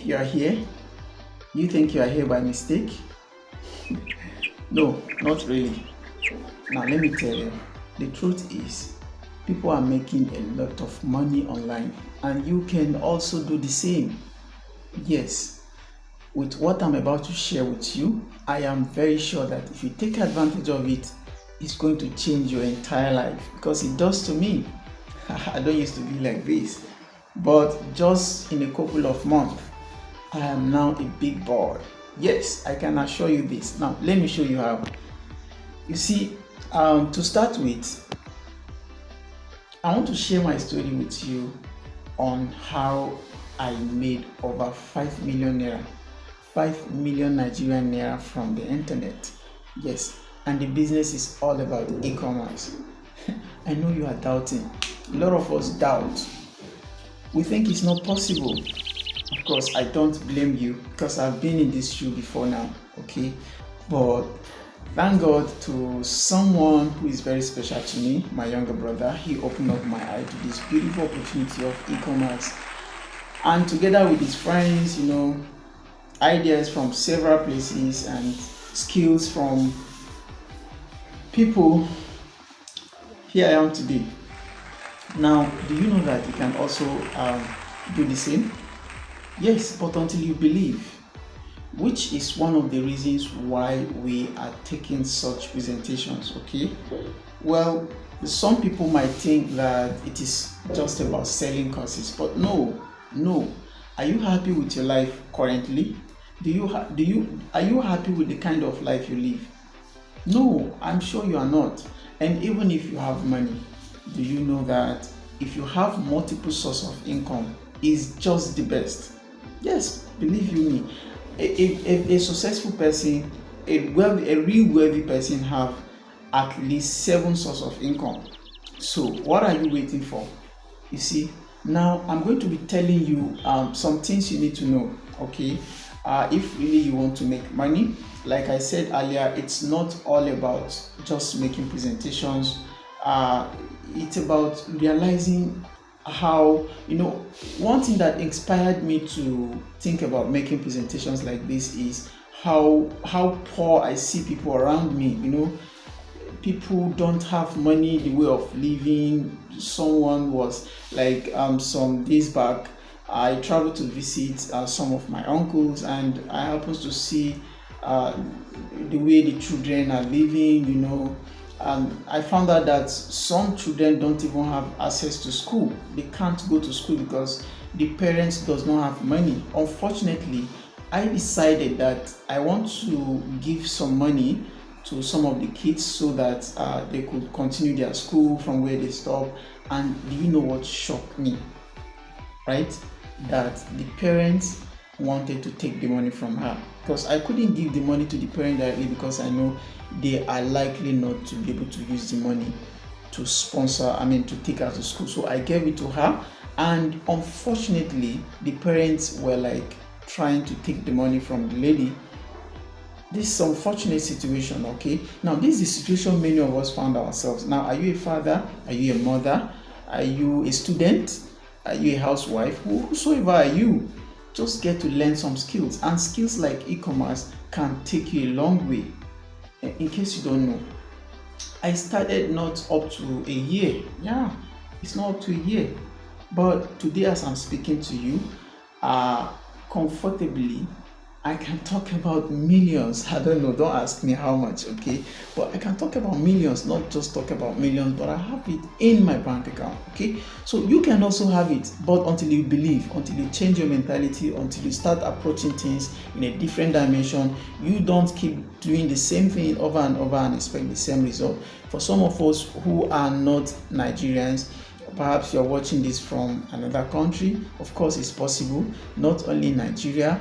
you are here? You think you are here by mistake? No, not really. Now let me tell you, the truth is, people are making a lot of money online, and you can also do the same. Yes, with what I'm about to share with you, I am very sure that if you take advantage of it, it's going to change your entire life, because it does to me. I don't used to be like this, but just in a couple of months, I am now a big boy. Yes, I can assure you this. Now, let me show you how. You see, to start with, I want to share my story with you on how I made over 5 million naira, 5 million Nigerian naira from the internet. Yes, and the business is all about e-commerce. I know you are doubting. A lot of us doubt. We think it's not possible. Of course, I don't blame you, because I've been in this shoe before now, okay? But thank God to someone who is very special to me, my younger brother. He opened up my eye to this beautiful opportunity of e-commerce. And together with his friends, ideas from several places and skills from people, here I am today. Now, do you know that you can also do the same? Yes, but until you believe, which is one of the reasons why we are taking such presentations, okay? Well, some people might think that it is just about selling courses, but no. Are you happy with your life currently? Are you happy with the kind of life you live? No, I'm sure you are not. And even if you have money, do you know that if you have multiple sources of income, is just the best? Yes, believe you me. A successful person, a real wealthy person, have at least 7 sources of income. So what are you waiting for? You see, now I'm going to be telling you some things you need to know, okay? If really you want to make money, like I said earlier, it's not all about just making presentations. It's about realizing how, one thing that inspired me to think about making presentations like this is how poor I see people around me. People don't have money, the way of living. Someone was like, some days back, I traveled to visit some of my uncles, and I happened to see the way the children are living. I found out that some children don't even have access to school. They can't go to school because the parents does not have money. Unfortunately, I decided that I want to give some money to some of the kids so that they could continue their school from where they stop. And do you know what shocked me? Right? That the parents wanted to take the money from her, because I couldn't give the money to the parent directly, because I know they are likely not to be able to use the money to to take her to school. So I gave it to her, and unfortunately the parents were like trying to take the money from the lady. This is an unfortunate situation, okay? Now this is the situation many of us found ourselves. Now, are you a father? Are you a mother? Are you a student? Are you a housewife? Whosoever are you, just get to learn some skills, and skills like e-commerce can take you a long way. In case you don't know, I started not up to a year. Yeah, it's not up to a year, but today as I'm speaking to you, comfortably, I can talk about millions. I don't know, don't ask me how much, okay? But I can talk about millions, not just talk about millions, but I have it in my bank account, okay? So you can also have it, but until you believe, until you change your mentality, until you start approaching things in a different dimension, you don't keep doing the same thing over and over and expect the same result. For some of us who are not Nigerians, perhaps you're watching this from another country, of course it's possible, not only Nigeria.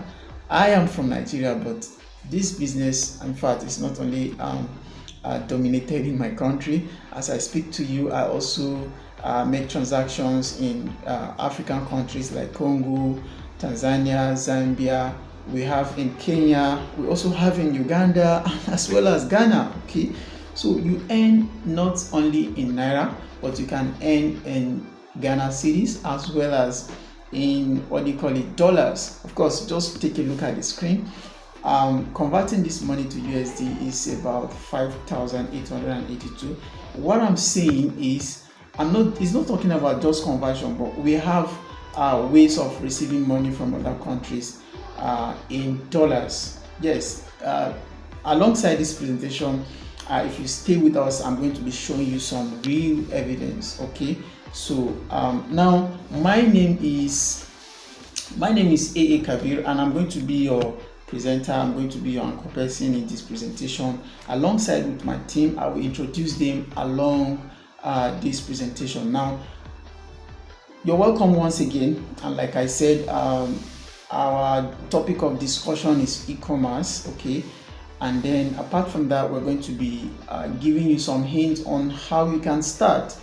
I am from Nigeria, but this business, in fact, is not only dominated in my country. As I speak to you, I also make transactions in African countries like Congo, Tanzania, Zambia. We have in Kenya. We also have in Uganda, as well as Ghana. Okay, so you earn not only in Naira, but you can earn in Ghana cities as well as in dollars. Of course, just take a look at the screen. Converting this money to USD is about 5,882. What I'm saying is, it's not talking about just conversion, but we have ways of receiving money from other countries in dollars. Yes, alongside this presentation, if you stay with us, I'm going to be showing you some real evidence. Okay, so now my name is AA Kabir, and I'm going to be your presenter. I'm going to be your anchor person in this presentation. Alongside with my team, I will introduce them along this presentation. Now, you're welcome once again, and like I said, our topic of discussion is e-commerce. Okay, and then apart from that, we're going to be giving you some hints on how you can start.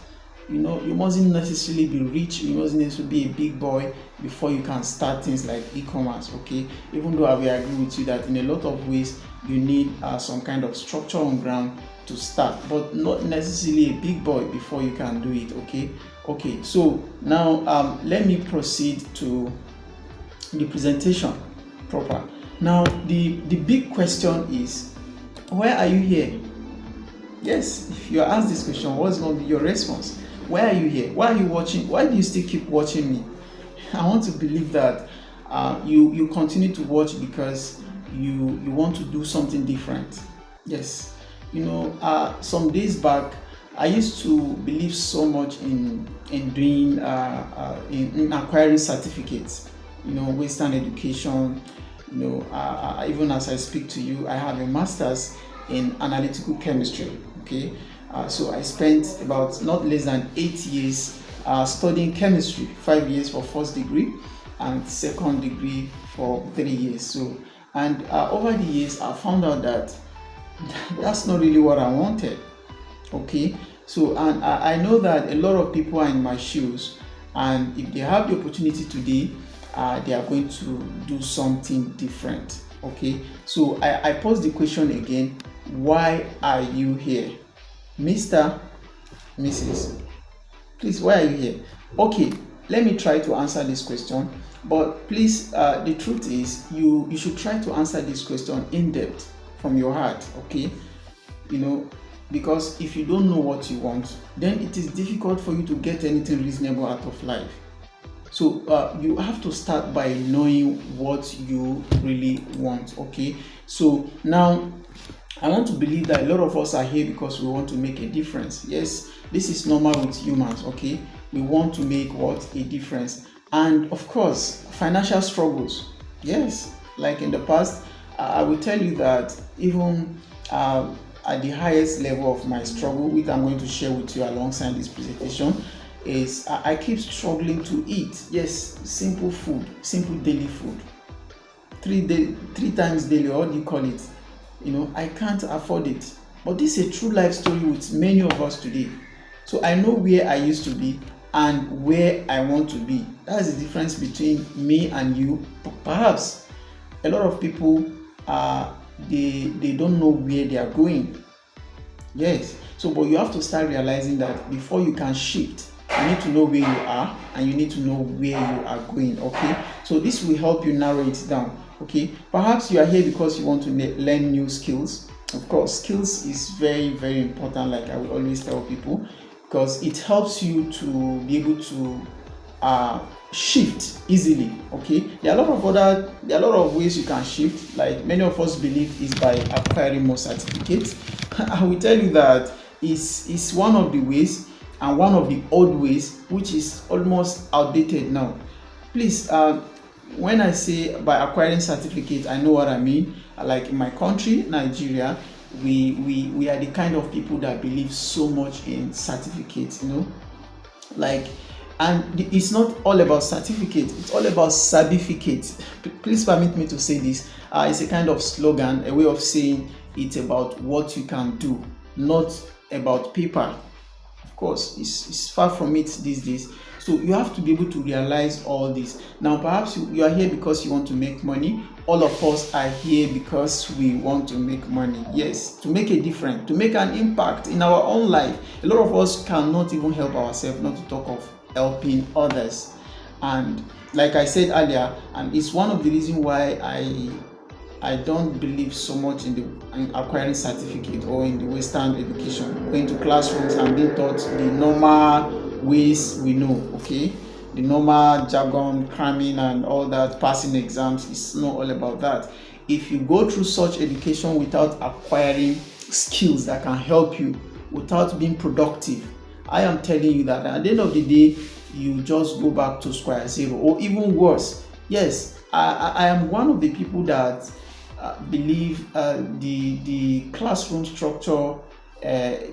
You mustn't necessarily be rich, you mustn't necessarily be a big boy before you can start things like e-commerce. Okay, even though I will agree with you that in a lot of ways you need some kind of structure on ground to start, but not necessarily a big boy before you can do it. Okay, so now let me proceed to the presentation proper. Now the big question is, why are you here? Yes, if you are asked this question, what's going to be your response? Why are you here? Why are you watching? Why do you still keep watching me? I want to believe that you continue to watch because you want to do something different. Yes, some days back I used to believe so much in doing in acquiring certificates. Western education. Even as I speak to you, I have a master's in analytical chemistry. Okay, so I spent about not less than 8 years studying chemistry, 5 years for first degree and second degree for 3 years. So, and over the years, I found out that that's not really what I wanted. Okay, so, and I know that a lot of people are in my shoes, and if they have the opportunity today, they are going to do something different. Okay, so I pose the question again: why are you here? Mr., Mrs., please, why are you here? Okay, let me try to answer this question, but please, the truth is you should try to answer this question in depth from your heart. Okay, because if you don't know what you want, then it is difficult for you to get anything reasonable out of life. So you have to start by knowing what you really want. Okay, so now I want to believe that a lot of us are here because we want to make a difference. Yes, this is normal with humans. Okay, we want to make a difference, and of course financial struggles. Yes, like in the past, I will tell you that even at the highest level of my struggle, which I'm going to share with you alongside this presentation, is I keep struggling to eat. Yes, simple food, simple daily food, three times daily, or what do you call it? I can't afford it. But this is a true life story with many of us today. So I know where I used to be and where I want to be. That's the difference between me and you. Perhaps a lot of people they don't know where they are going. Yes. So, but you have to start realizing that before you can shift, you need to know where you are and you need to know where you are going. Okay, so this will help you narrow it down. Okay, perhaps you are here because you want to learn new skills. Of course, skills is very, very important, like I will always tell people, because it helps you to be able to shift easily. Okay, there are a lot of ways you can shift. Like many of us believe is by acquiring more certificates. I will tell you that is one of the ways, and one of the old ways, which is almost outdated now. Please, when I say by acquiring certificate, I know what I mean. Like in my country, Nigeria, we are the kind of people that believe so much in certificates, like, and it's not all about certificate, it's all about certificate. Please permit me to say this. It's a kind of slogan, a way of saying it's about what you can do, not about paper. Of course, it's far from it these days. So you have to be able to realize all this. Now, perhaps you are here because you want to make money. All of us are here because we want to make money. Yes, to make a difference, to make an impact in our own life. A lot of us cannot even help ourselves, not to talk of helping others. And like I said earlier, and it's one of the reasons why I don't believe so much in acquiring certificate or in the Western education, going to classrooms and being taught the normal ways we know, okay? The normal jargon, cramming and all that, passing exams, it's not all about that. If you go through such education without acquiring skills that can help you, without being productive, I am telling you that at the end of the day, you just go back to square zero, or even worse. Yes, I am one of the people that believe the classroom structure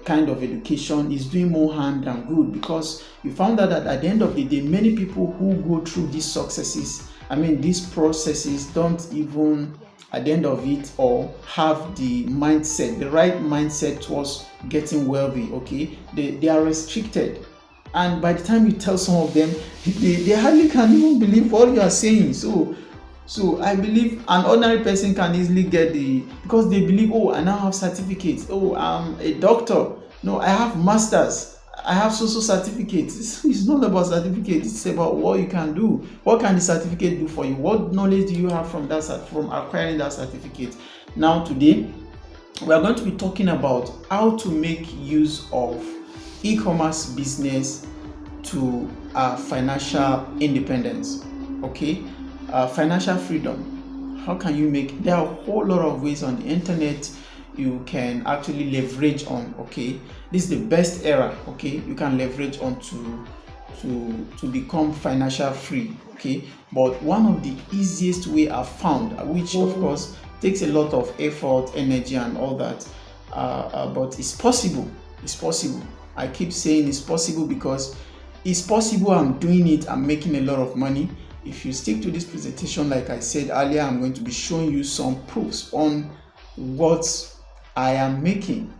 kind of education is doing more harm than good, because you found out that at the end of the day, many people who go through these successes, these processes, don't even at the end of it or have the right mindset towards getting wealthy. Okay, they are restricted, and by the time you tell some of them, they hardly can even believe what you are saying. So I believe an ordinary person can easily get because they believe, oh, I now have certificates, oh, I'm a doctor, no, I have masters, I have social certificates. It's not about certificates, it's about what you can do. What can the certificate do for you? What knowledge do you have from acquiring that certificate? Now today we are going to be talking about how to make use of e-commerce business to financial independence. Okay, financial freedom. How can you make? There are a whole lot of ways on the internet you can actually leverage on. Okay, this is the best era. Okay, you can leverage on to become financial free. Okay, but one of the easiest way I've found, which of course takes a lot of effort, energy, and all that, but it's possible. It's possible. I keep saying it's possible because it's possible. I'm doing it. I'm making a lot of money. If you stick to this presentation, like I said earlier, I'm going to be showing you some proofs on what I am making.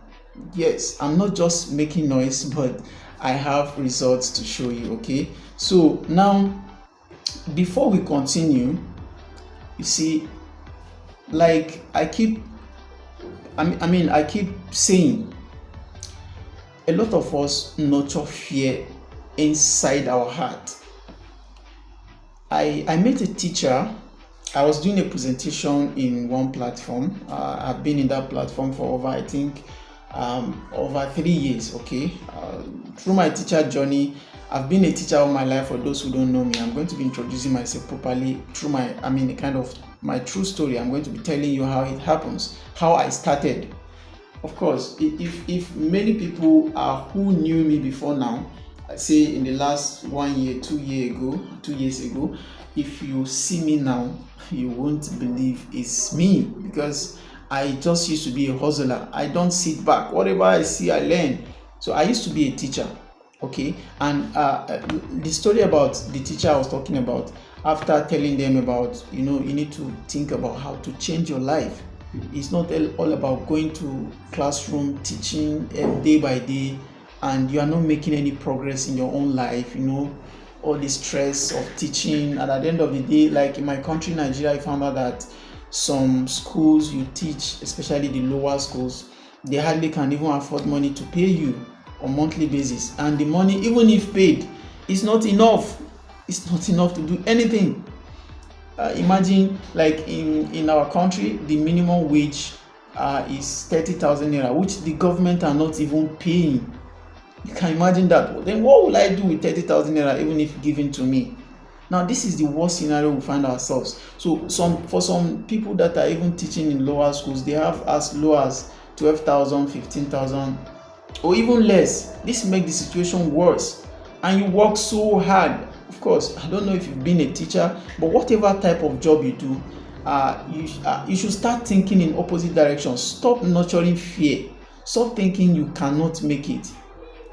Yes, I'm not just making noise, but I have results to show you. Okay, so now before we continue, you see, like I keep saying, a lot of us nurture fear inside our heart. I met a teacher. I was doing a presentation in one platform. I've been in that platform for over, I think, over 3 years. Okay, through my teacher journey, I've been a teacher all my life. For those who don't know me, I'm going to be introducing myself properly through my true story. I'm going to be telling you how it happens, how I started. Of course, if many people who knew me before now, say in the last 1 year, 2 years ago, if you see me now, you won't believe it's me, because I just used to be a hustler. I don't sit back. Whatever I see, I learn. So I used to be a teacher. Okay, and the story about the teacher I was talking about, after telling them about, you need to think about how to change your life. It's not all about going to classroom teaching day by day, and you are not making any progress in your own life. All the stress of teaching, and at the end of the day, like in my country, Nigeria, I found out that some schools you teach, especially the lower schools, they hardly can even afford money to pay you on monthly basis, and the money, even if paid, is not enough. It's not enough to do anything. Imagine, like in our country, the minimum wage is 30,000 naira, which the government are not even paying. You can imagine that. Then what will I do with 30,000 naira, even if given to me? Now, this is the worst scenario we find ourselves. So for some people that are even teaching in lower schools, they have as low as 12,000, 15,000, or even less. This makes the situation worse, and you work so hard. Of course, I don't know if you've been a teacher, but whatever type of job you do, you should start thinking in opposite directions. Stop nurturing fear. Stop thinking you cannot make it.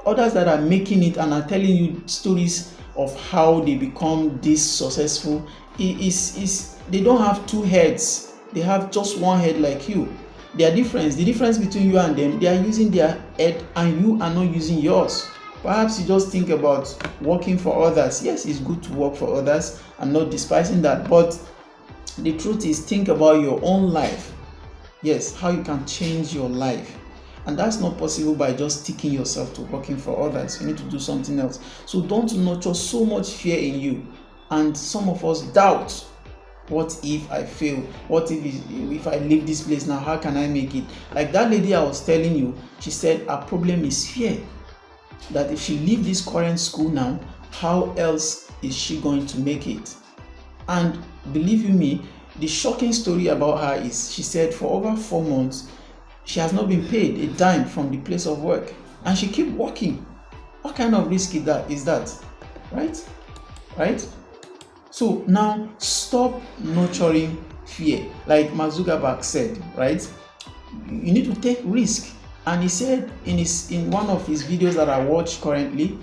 Others that are making it and are telling you stories of how they become this successful, they don't have two heads. They have just one head like you. The difference between you and them, they are using their head and you are not using yours. Perhaps you just think about working for others. Yes, it's good to work for others. I'm not despising that. But the truth is, think about your own life. Yes, how you can change your life. And that's not possible by just sticking yourself to working for others. You need to do something else. So don't nurture so much fear in you. and some of us doubt, what if I fail? What if I leave this place now? How can I make it? Like that lady I was telling you, she said her problem is fear. That if she leave this current school now, how else is she going to make it? And believe you me, the shocking story about her is she said for over 4 months, she has not been paid a dime from the place of work. And she keep working. What kind of risk is that? Right? So now stop nurturing fear. Like Mark Zuckerberg said, right? You need to take risk. And he said in one of his videos that I watch currently,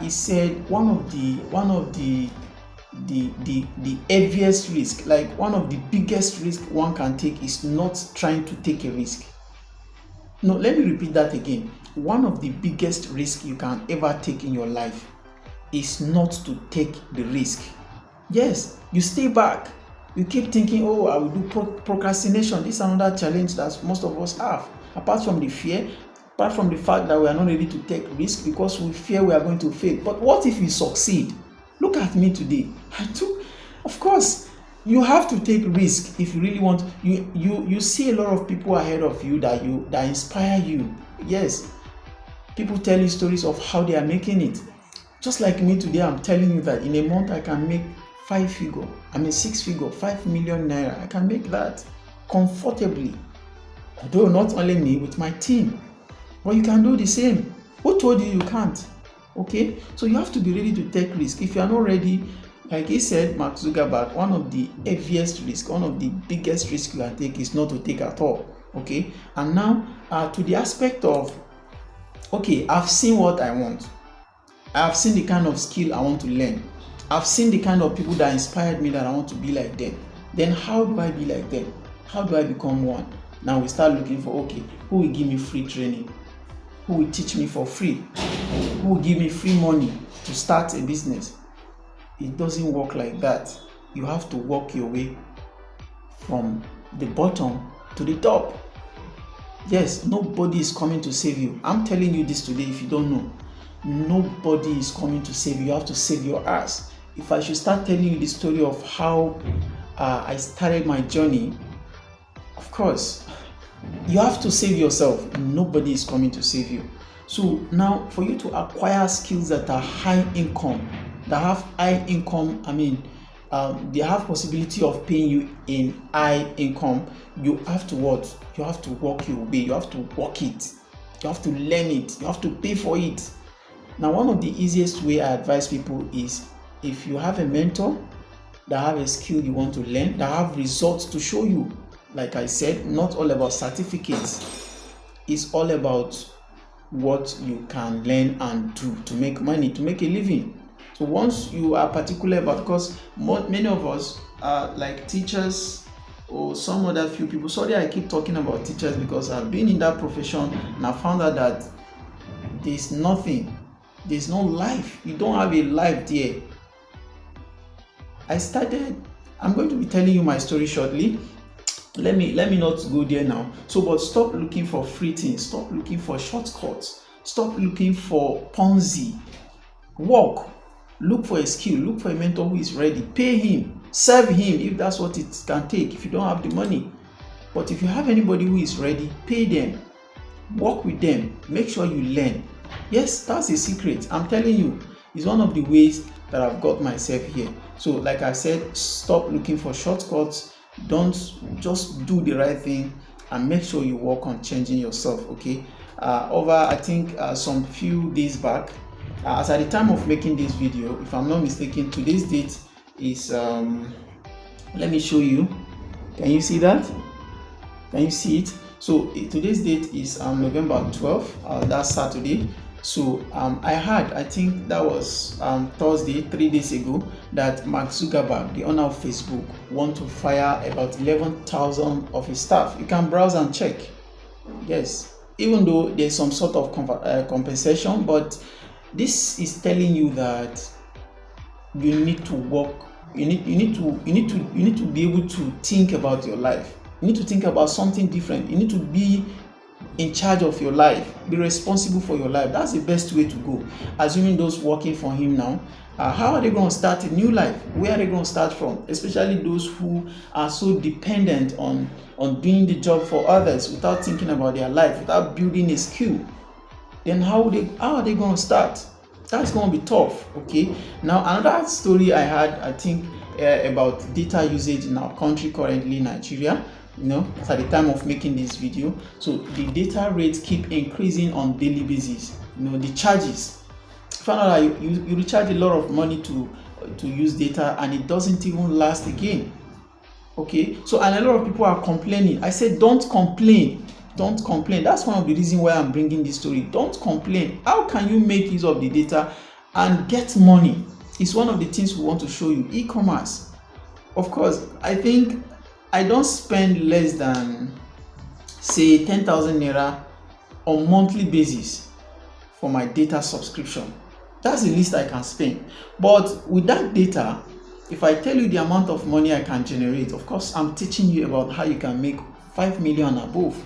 he said one of the heaviest risk, like one of the biggest risk one can take is not trying to take a risk. No, let me repeat that again. One of the biggest risks you can ever take in your life is not to take the risk. Yes, you stay back. You keep thinking, oh, I will do procrastination. This is another challenge that most of us have. Apart from the fear, apart from the fact that we are not ready to take risk because we fear we are going to fail. But what if we succeed? Look at me today. Of course, you have to take risk if you really want. You see a lot of people ahead of you that inspire you. Yes, people tell you stories of how they are making it. Just like me today, I'm telling you that in a month I can make 6 figure, 5 million naira. I can make that comfortably. Although not only me, with my team. But you can do the same. Who told you can't? Okay? So you have to be ready to take risk. If you are not ready, like he said, Mark Zuckerberg, one of the heaviest risks, one of the biggest risks you can take is not to take at all. Okay? And now to the aspect of, okay, I've seen what I want. I've seen the kind of skill I want to learn. I've seen the kind of people that inspired me that I want to be like them. Then how do I be like them? How do I become one? Now we start looking for, okay, who will give me free training? Who will teach me for free? Who will give me free money to start a business? It doesn't work like that. You have to work your way from the bottom to the top. Yes, nobody is coming to save you. I'm telling you this today if you don't know. Nobody is coming to save you. You have to save your ass. If I should start telling you the story of how I started my journey, of course, you have to save yourself. Nobody is coming to save you. So now, for you to acquire skills that are high income, they have possibility of paying you in high income, you have to what? You have to work your way. You have to work it. You have to learn it. You have to pay for it. Now, one of the easiest way I advise people is if you have a mentor that have a skill you want to learn, that have results to show you. Like I said, not all about certificates. It's all about what you can learn and do to make money, to make a living. So once you are particular about, because many of us are like teachers or some other few people. Sorry, I keep talking about teachers because I've been in that profession and I found out that there's nothing. There's no life. You don't have a life there. I'm going to be telling you my story shortly. Let me not go there now. But stop looking for free things. Stop looking for shortcuts. Stop looking for Ponzi. Work. Look for a skill. Look for a mentor who is ready. Pay him. Serve him if that's what it can take, if you don't have the money. But if you have anybody who is ready, pay them. Work with them. Make sure you learn. Yes, that's a secret. I'm telling you, it's one of the ways that I've got myself here. So like I said, stop looking for shortcuts. Don't just do the right thing and make sure you work on changing yourself. Okay. I think some few days back, as at the time of making this video, if I'm not mistaken, today's date is let me show you. Can you see that? Can you see it? So today's date is November 12th. That's Saturday. So I think that was Thursday, 3 days ago, that Mark Zuckerberg, the owner of Facebook, want to fire about 11,000 of his staff. You can browse and check. Yes, even though there's some sort of compensation, but this is telling you that you need to work. You need to be able to think about your life. You need to think about something different. You need to be in charge of your life, be responsible for your life. That's the best way to go. Assuming those working for him now, how are they going to start a new life? Where are they going to start from? Especially those who are so dependent on doing the job for others without thinking about their life, without building a skill. Then how are they going to start? That's going to be tough. Okay. Now another story I had, I think, about data usage in our country currently, Nigeria. At the time of making this video, so the data rates keep increasing on daily basis. The charges. Find out that you recharge a lot of money to use data, and it doesn't even last again. Okay, so and a lot of people are complaining. I said, don't complain. Don't complain. That's one of the reasons why I'm bringing this story. Don't complain. How can you make use of the data and get money? It's one of the things we want to show you. E-commerce. Of course, I think I don't spend less than, say, 10,000 Naira on monthly basis for my data subscription. That's the least I can spend. But with that data, if I tell you the amount of money I can generate, of course, I'm teaching you about how you can make 5 million above.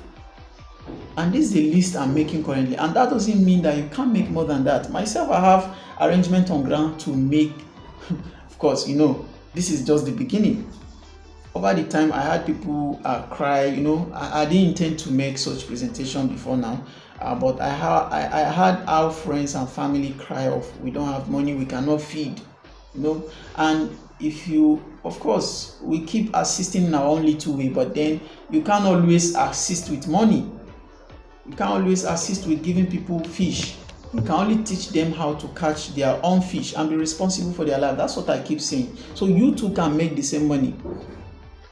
And this is the least I'm making currently. And that doesn't mean that you can't make more than that. Myself, I have arrangement on ground to make, of course, this is just the beginning. Over the time, I had people cry. I didn't intend to make such presentation before now, but I had our friends and family cry of, we don't have money, we cannot feed, and if you, of course, we keep assisting in our own little way, but then you can't always assist with money. You can't always assist with giving people fish. You can only teach them how to catch their own fish and be responsible for their life. That's what I keep saying. So you too can make the same money.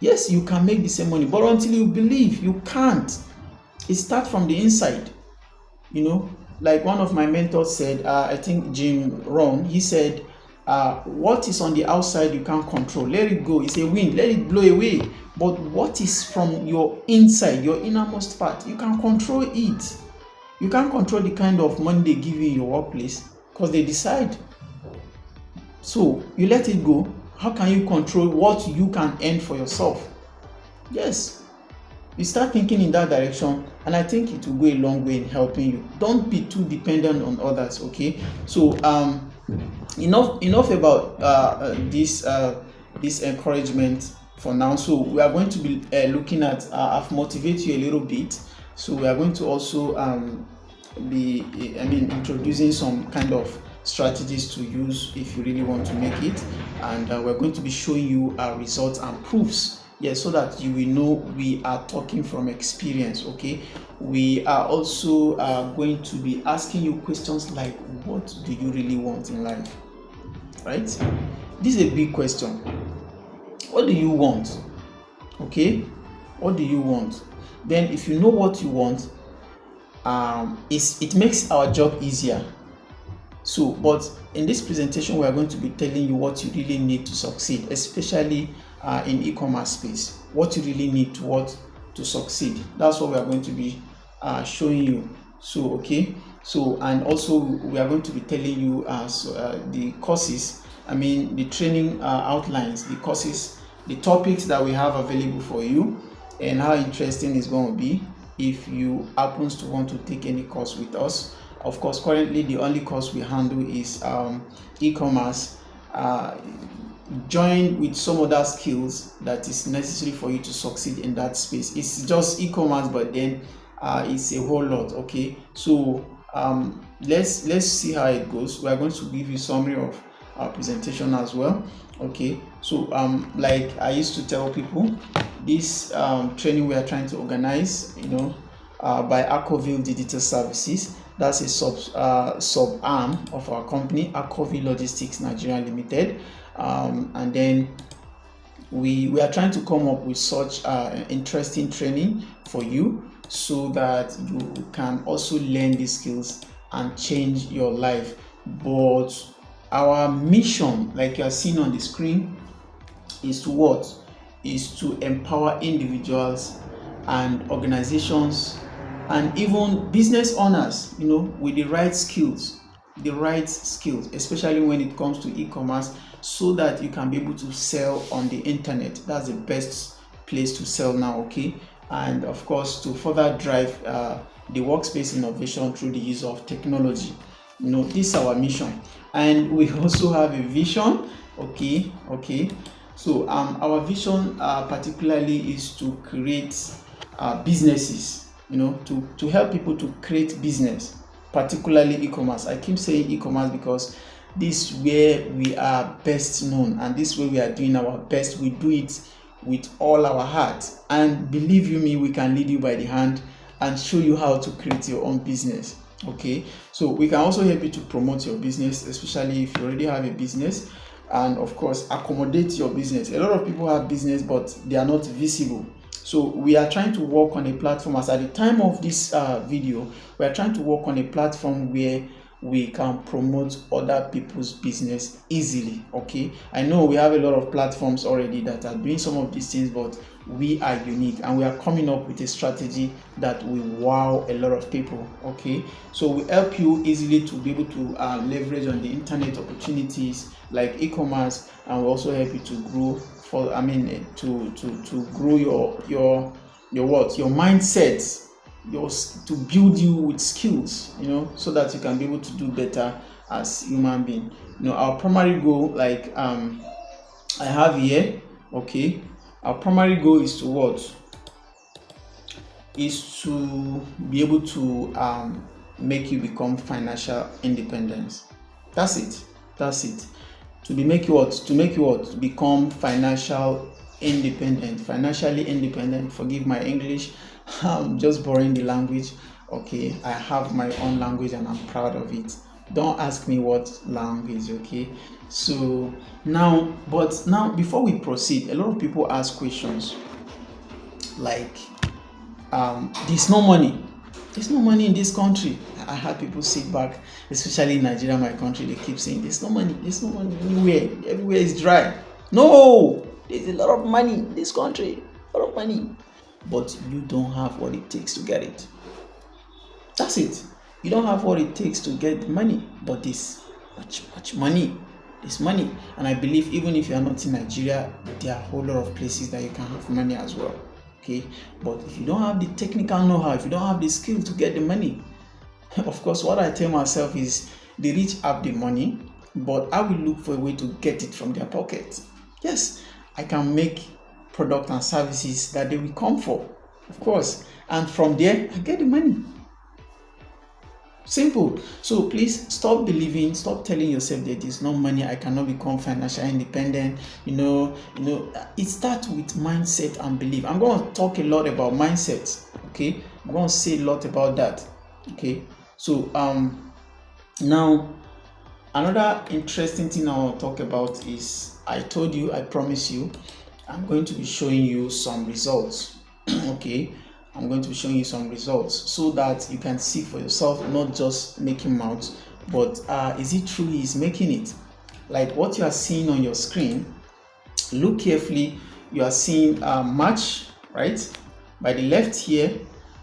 Yes, you can make the same money, but until you believe, you can't. It starts from the inside. Like one of my mentors said, I think Jim Rohn, he said, what is on the outside you can't control. Let it go. It's a wind. Let it blow away. But what is from your inside, your innermost part, you can control it. You can't control the kind of money they give you in your workplace because they decide. So you let it go. How can you control what you can earn for yourself? Yes, you start thinking in that direction, and I think it will go a long way in helping you. Don't be too dependent on others. Okay, so enough about this encouragement for now. So we are going to be looking at I've motivated you a little bit. So we are going to also be introducing some kind of strategies to use if you really want to make it, and we're going to be showing you results and proofs, so that you will know we are talking from experience. Okay, we are also going to be asking you questions like, what do you really want in life? Right, this is a big question. What do you want? Okay, what do you want? Then if you know what you want, it makes our job easier. So, but in this presentation, we are going to be telling you what you really need to succeed, especially in e-commerce space. What you really need to succeed. That's what we are going to be showing you. So, okay. So, and also we are going to be telling you the courses. The training outlines, the courses, the topics that we have available for you, and how interesting it's going to be if you happens to want to take any course with us. Of course, currently the only course we handle is e-commerce, joined with some other skills that is necessary for you to succeed in that space. It's just e-commerce, but then it's a whole lot. Okay, so let's see how it goes. We are going to give you summary of our presentation as well. Okay, so like I used to tell people, this training we are trying to organize, by Acoville Digital Services. That's a sub arm of our company, Acoville Logistics Nigeria Limited, and then we are trying to come up with such interesting training for you, so that you can also learn these skills and change your life. But our mission, like you are seeing on the screen, is to what? Is to empower individuals and organizations and even business owners, with the right skills, especially when it comes to e-commerce, so that you can be able to sell on the internet. That's the best place to sell now. Okay, and of course, to further drive the workspace innovation through the use of technology. This is our mission, and we also have a vision. Okay. So our vision particularly is to create businesses, to help people to create business, particularly e-commerce. I keep saying e-commerce because this is where we are best known, and this is where we are doing our best. We do it with all our heart, and believe you me, we can lead you by the hand and show you how to create your own business. Okay, so we can also help you to promote your business, especially if you already have a business, and of course accommodate your business. A lot of people have business but they are not visible. So we are trying to work on a platform, as at the time of this video, we are trying to work on a platform where we can promote other people's business easily. Okay, I know we have a lot of platforms already that are doing some of these things, but we are unique, and we are coming up with a strategy that will wow a lot of people. Okay, so we help you easily to be able to leverage on the internet opportunities like e-commerce, and we also help you to grow to grow your mindset, to build you with skills, so that you can be able to do better as human being. Our primary goal, like I have here, okay, our primary goal is to what? Is to be able to make you become financial independence. That's it. To make you what? Become financially independent. Forgive my English. I'm just borrowing the language. Okay, I have my own language and I'm proud of it. Don't ask me what language. Okay, so now before we proceed, a lot of people ask questions like there's no money in this country. I had people sit back, especially in Nigeria, my country. They keep saying there's no money anywhere. Everywhere is dry. No, there's a lot of money in this country, a lot of money, but you don't have what it takes to get it. That's it. You don't have what it takes to get money, but there's much money. There's money, and I believe even if you are not in Nigeria, there are a whole lot of places that you can have money as well. Okay, but if you don't have the technical know-how, if you don't have the skill to get the money, of course, what I tell myself is the rich have the money, but I will look for a way to get it from their pocket. Yes, I can make products and services that they will come for, of course, and from there I get the money. Simple. So please stop telling yourself that there's no money, I cannot become financially independent. It starts with mindset and belief. I'm going to talk a lot about mindset. Okay, I'm going to say a lot about that. Okay, so now another interesting thing I want to talk about is, I promise you, I'm going to be showing you some results. Okay, I'm going to be showing you some results so that you can see for yourself, not just making mouth, but is it true he's making it? Like what you are seeing on your screen, look carefully. You are seeing March, right? By the left here,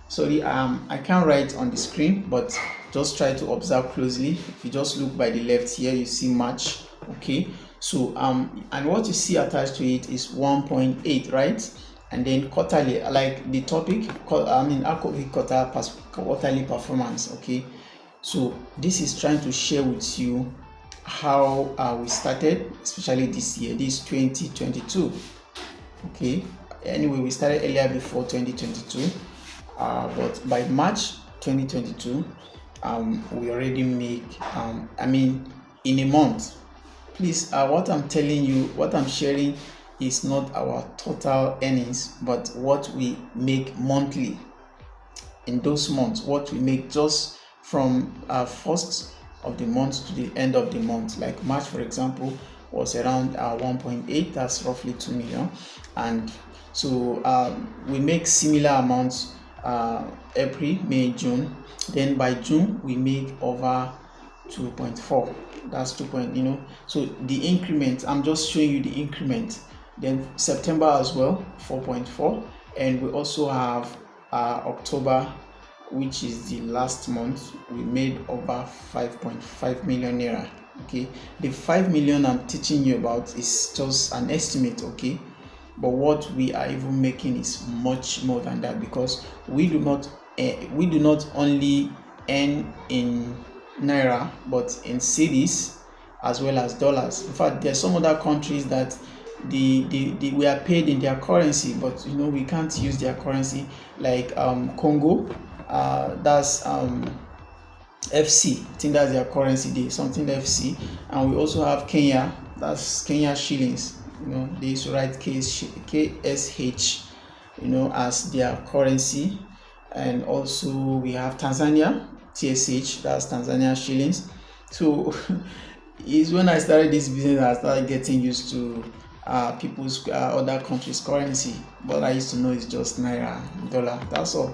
sorry, I can't write on the screen, but just try to observe closely. If you just look by the left here, you see March. Okay, so and what you see attached to it is 1.8, right? And then quarterly, like the topic, quarterly performance. Okay, so this is trying to share with you how we started, especially this year. This is 2022. Okay, anyway, we started earlier before 2022, but by March 2022, we already make in a month. Please, what I'm telling you, what I'm sharing is not our total earnings, but what we make monthly. In those months, what we make just from first of the month to the end of the month. Like March, for example, was around 1.8. That's roughly 2 million. And so we make similar amounts April, May, June. Then by June we make over 2.4. That's 2. So the increment, I'm just showing you the increment. Then September as well, 4.4, and we also have October, which is the last month. We made over 5.5 million naira. Okay, the 5 million I'm teaching you about is just an estimate. Okay, but what we are even making is much more than that, because we do not we do not only earn in Naira but in cedis as well as dollars. In fact, there are some other countries that we are paid in their currency, but we can't use their currency, like Congo. That's FC. I think that's their currency. They something FC. And we also have Kenya. That's Kenya shillings. They used to write KSH, as their currency. And also we have Tanzania, TSH. That's Tanzania shillings. So is when I started this business, I started getting used to people's other countries' currency. But I used to know it's just Naira, dollar. That's all.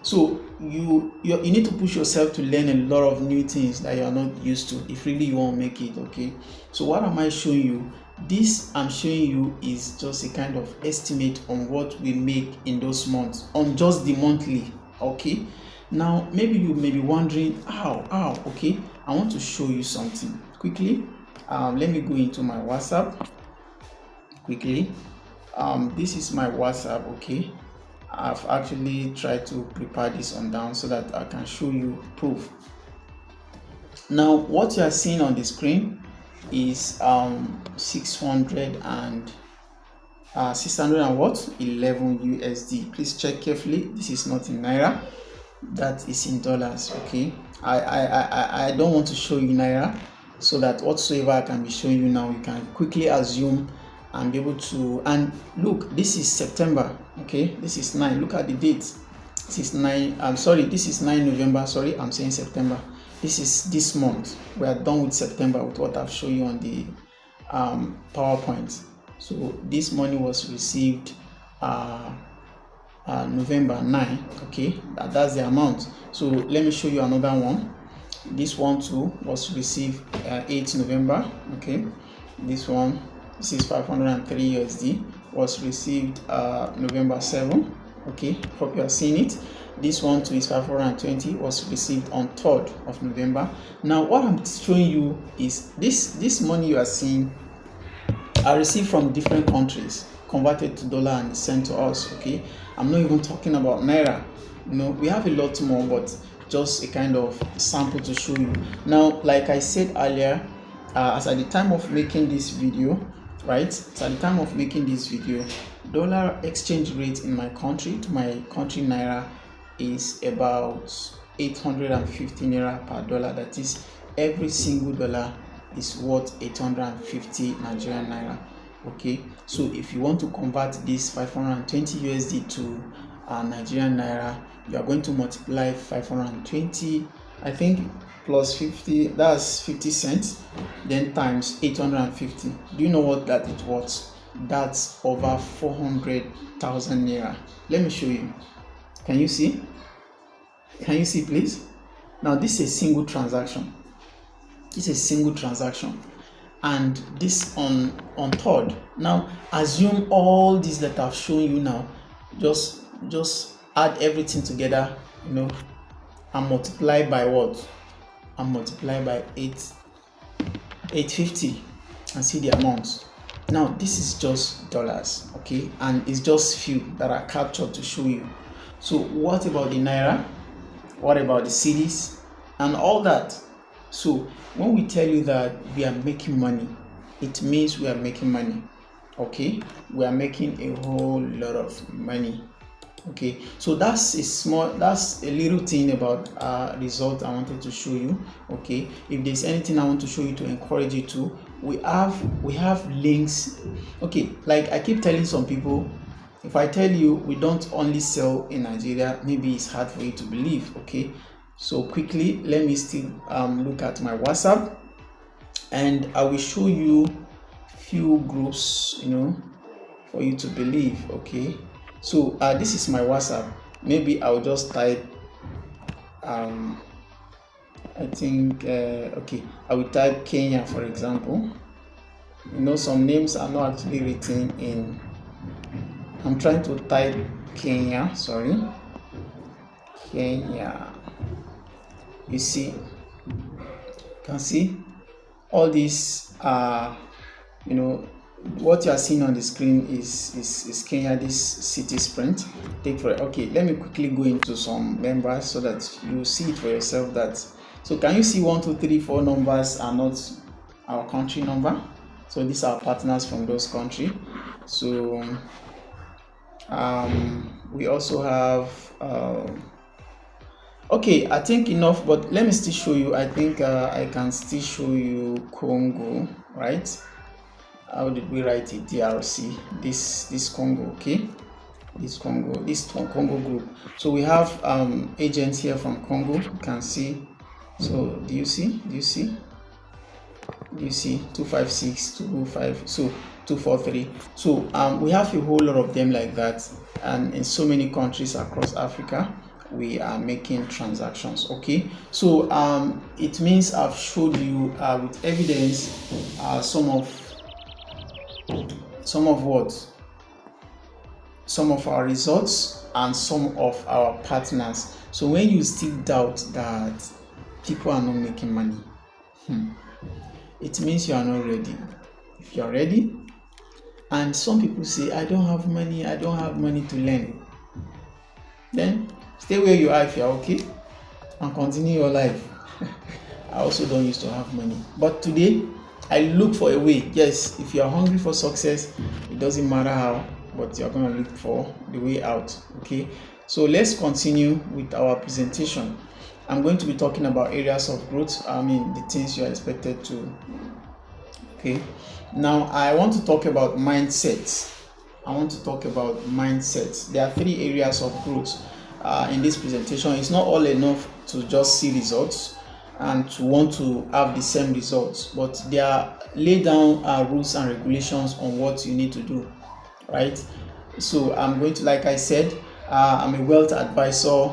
So you need to push yourself to learn a lot of new things that you are not used to if really you want to make it. Okay, so what am I showing you? This I'm showing you is just a kind of estimate on what we make in those months, on just the monthly. Okay, now maybe you may be wondering how. Okay, I want to show you something quickly. Let me go into my WhatsApp quickly. This is my WhatsApp. Okay, I've actually tried to prepare this on down so that I can show you proof. Now what you are seeing on the screen is 600 and 611 USD. Please check carefully. This is not in Naira, that is in dollars. Okay, I don't want to show you Naira, so that whatsoever I can be showing you now, you can quickly assume and be able to. And look, this is September. Okay, this is 9. Look at the date. This is 9. This is 9 November. Sorry, I'm saying September. This is this month. We are done with September with what I've shown you on the PowerPoint. So this money was received November 9. Okay, that's the amount. So let me show you another one. This one too was received 8 November. Okay, this is 503 USD, was received November 7. Okay, hope you are seeing it. This one too is 520, was received on 3rd of November. Now what I'm showing you is this money you are seeing are received from different countries, converted to dollar and sent to us. Okay, I'm not even talking about Naira. We have a lot more, but just a kind of sample to show you. Now, like I said earlier, as at the time of making this video, dollar exchange rate in my country to my country Naira is about 850 Naira per dollar. That is, every single dollar is worth 850 Nigerian Naira. Okay, so if you want to convert this 520 USD to Nigerian Naira, you are going to multiply 520, I think, plus 50, that's 50 cents, then times 850. Do you know what that it was? That's over 400,000 Naira. Let me show you. Can you see? Can you see, please? Now this is a single transaction. And this on 3rd. Now assume all these that I've shown you now, just add everything together, and multiply by what? And multiply by 850 and see the amount. Now this is just dollars, okay, and it's just few that are captured to show you. So what about the Naira? What about the cedis and all that? So when we tell you that we are making money, it means we are making money. Okay, we are making a whole lot of money. Okay, so that's a little thing about result I wanted to show you. Okay, if there's anything I want to show you to encourage you to, we have links. Okay, like I keep telling some people, if I tell you we don't only sell in Nigeria, maybe it's hard for you to believe. Okay, so quickly let me still look at my WhatsApp, and I will show you few groups, for you to believe. Okay, so this is my WhatsApp. Maybe I'll just type I think okay, I will type Kenya, for example. Some names are not actually written in. I'm trying to type Kenya, sorry. Kenya. You see, can see all these are what you are seeing on the screen is Kenya, this city sprint. Take for it. Okay, let me quickly go into some members so that you see it for yourself. That so can you see 1, 2, 3, 4 numbers are not our country number? So these are partners from those countries. So we also have okay, I think enough, but let me still show you. I think I can still show you Congo, right? How did we write it? DRC. This Congo, okay? This Congo group. So we have agents here from Congo. You can see. So do you see? 256, 205, so 243. So we have a whole lot of them like that, and in so many countries across Africa we are making transactions. Okay, so it means I've showed you with evidence some of our results and some of our partners. So when you still doubt that people are not making money, it means you are not ready. If you are ready, and some people say, I don't have money to learn, then stay where you are if you are okay and continue your life. I also don't used to have money, but today I look for a way. Yes, if you are hungry for success, it doesn't matter how, but you're going to look for the way out. Okay, so let's continue with our presentation. I'm going to be talking about areas of growth. I mean, the things you are expected to. Okay, now I want to talk about mindsets. There are 3 areas of growth in this presentation. It's not all enough to just see results and to want to have the same results, but there are laid down rules and regulations on what you need to do, right? So I'm going to, like I said, I'm a wealth advisor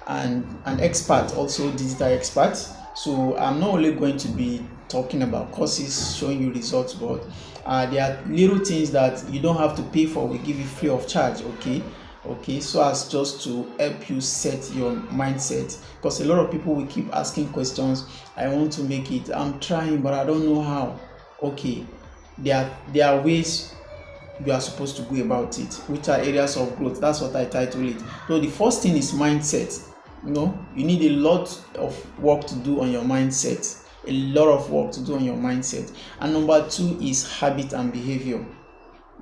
and an expert, also digital expert. So I'm not only going to be talking about courses showing you results, but there are little things that you don't have to pay for. We give you free of charge. Okay, so as just to help you set your mindset, because a lot of people will keep asking questions. I want to make it, I'm trying, but I don't know how. Okay, there are ways you are supposed to go about it, which are areas of growth. That's what I title it. So the first thing is mindset. You need a lot of work to do on your mindset. And number 2 is habit and behavior.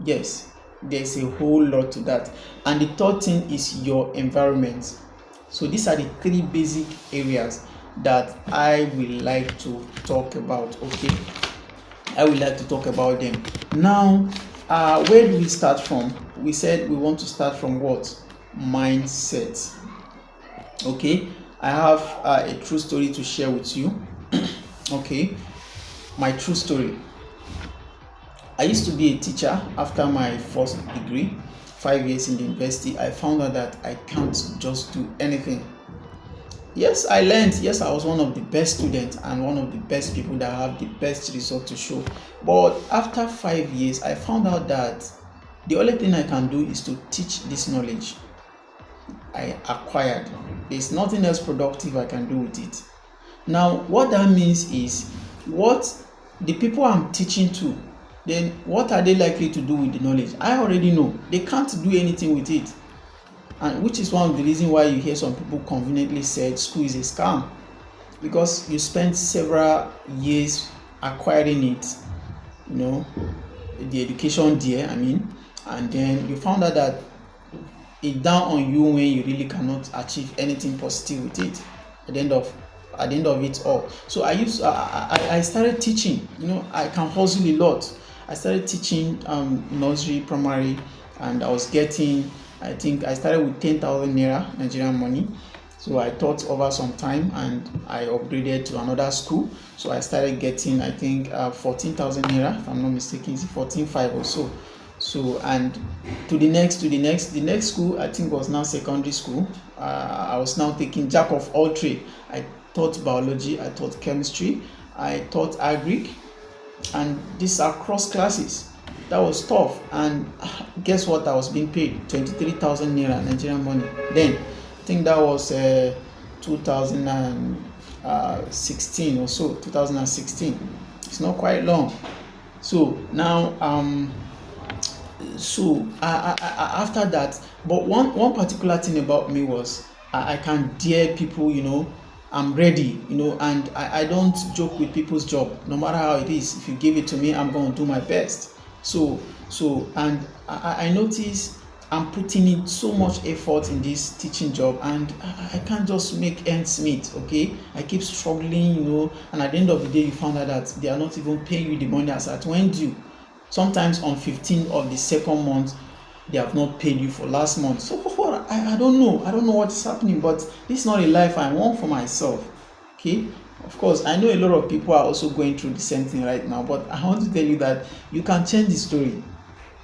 Yes, there's a whole lot to that. And the third thing is your environment. So these are the 3 basic areas that I will like to talk about. Okay, I would like to talk about them. Now, where do we start from? We said we want to start from what? Mindset. Okay, I have a true story to share with you. Okay, my true story. I used to be a teacher after my first degree, 5 years in the university. I found out that I can't just do anything. Yes, I learned. Yes, I was one of the best students and one of the best people that have the best result to show. But after 5 years, I found out that the only thing I can do is to teach this knowledge I acquired. There's nothing else productive I can do with it. Now, what that means is, what the people I'm teaching to, then what are they likely to do with the knowledge? I already know. They can't do anything with it. And which is one of the reasons why you hear some people conveniently say school is a scam. Because you spent several years acquiring it, the education there, and then you found out that it's down on you when you really cannot achieve anything positive with it at the end of it all. So I started teaching. I can hustle a lot. I started teaching nursery, primary, and I was getting, I think I started with 10,000 Naira Nigerian money. So I taught over some time and I upgraded to another school. So I started getting, I think 14,000 Naira, if I'm not mistaken, it's 14,500 or so. So, and the next school, I think was now secondary school. I was now taking jack of all trade. I taught biology, I taught chemistry, I taught agric, and these are cross classes. That was tough. And guess what? I was being paid 23,000 Naira Nigerian money. Then I think that was 2016 or so, 2016. It's not quite long. So now after that, but one particular thing about me was I can dare people, I'm ready, and I don't joke with people's job. No matter how it is, if you give it to me, I'm going to do my best. And I notice I'm putting in so much effort in this teaching job, and I can't just make ends meet. Okay, I keep struggling, and at the end of the day, you found out that they are not even paying you the money as at when due. Sometimes on 15th of the second month, they have not paid you for last month. So I don't know. I don't know what is happening, but this is not a life I want for myself. Okay. Of course, I know a lot of people are also going through the same thing right now, but I want to tell you that you can change the story.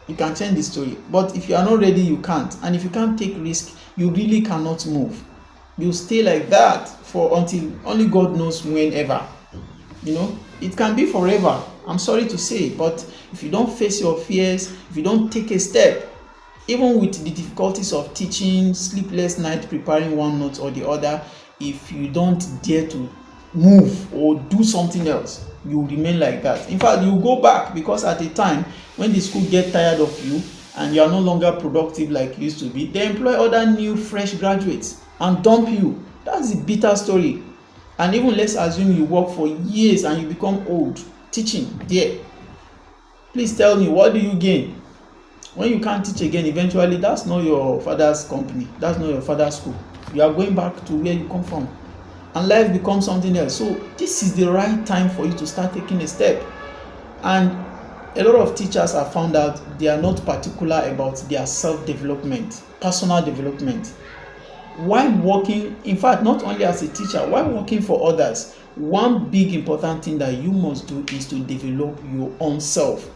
You can change the story. But if you are not ready, you can't. And if you can't take risk, you really cannot move. You stay like that for until only God knows whenever. It can be forever. I'm sorry to say, but if you don't face your fears, if you don't take a step, even with the difficulties of teaching, sleepless night preparing one note or the other, if you don't dare to move or do something else, you remain like that. In fact, you go back, because at a time when the school get tired of you and you are no longer productive like you used to be, they employ other new fresh graduates and dump you. That's the bitter story. And even let's assume you work for years and you become old teaching there. Please tell me, what do you gain? When you can't teach again, eventually that's not your father's company, that's not your father's school. You are going back to where you come from, and life becomes something else. So this is the right time for you to start taking a step. And a lot of teachers have found out they are not particular about their self-development, personal development. While working, in fact, not only as a teacher, while working for others, one big important thing that you must do is to develop your own self.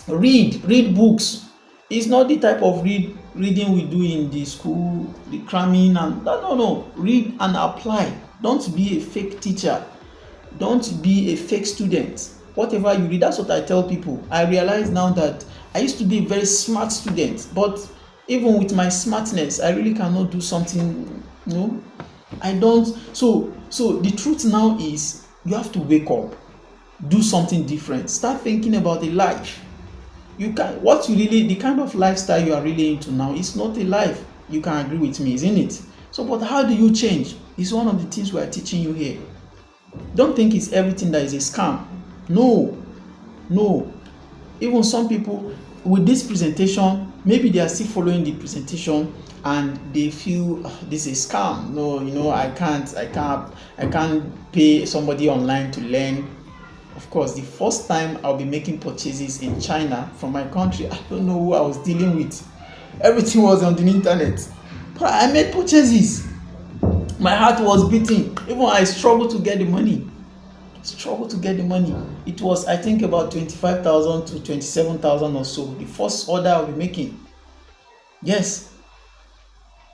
Read books. It's not the type of reading we do in the school, the cramming and no. Read and apply. Don't be a fake teacher. Don't be a fake student. Whatever you read, that's what I tell people. I realize now that I used to be a very smart student, but even with my smartness, I really cannot do something, I don't. So the truth now is you have to wake up, do something different, start thinking about the life. The kind of lifestyle you are really into now is not a life. You can agree with me, isn't it? So, but how do you change? It's one of the things we are teaching you here. Don't think it's everything that is a scam. No. Even some people with this presentation, maybe they are still following the presentation and they feel this is scam. No, I can't pay somebody online to learn. Of course, the first time I'll be making purchases in China from my country, I don't know who I was dealing with. Everything was on the internet. But I made purchases. My heart was beating. Even I struggled to get the money. It was, I think, about 25,000 to 27,000 or so. The first order I'll be making. Yes.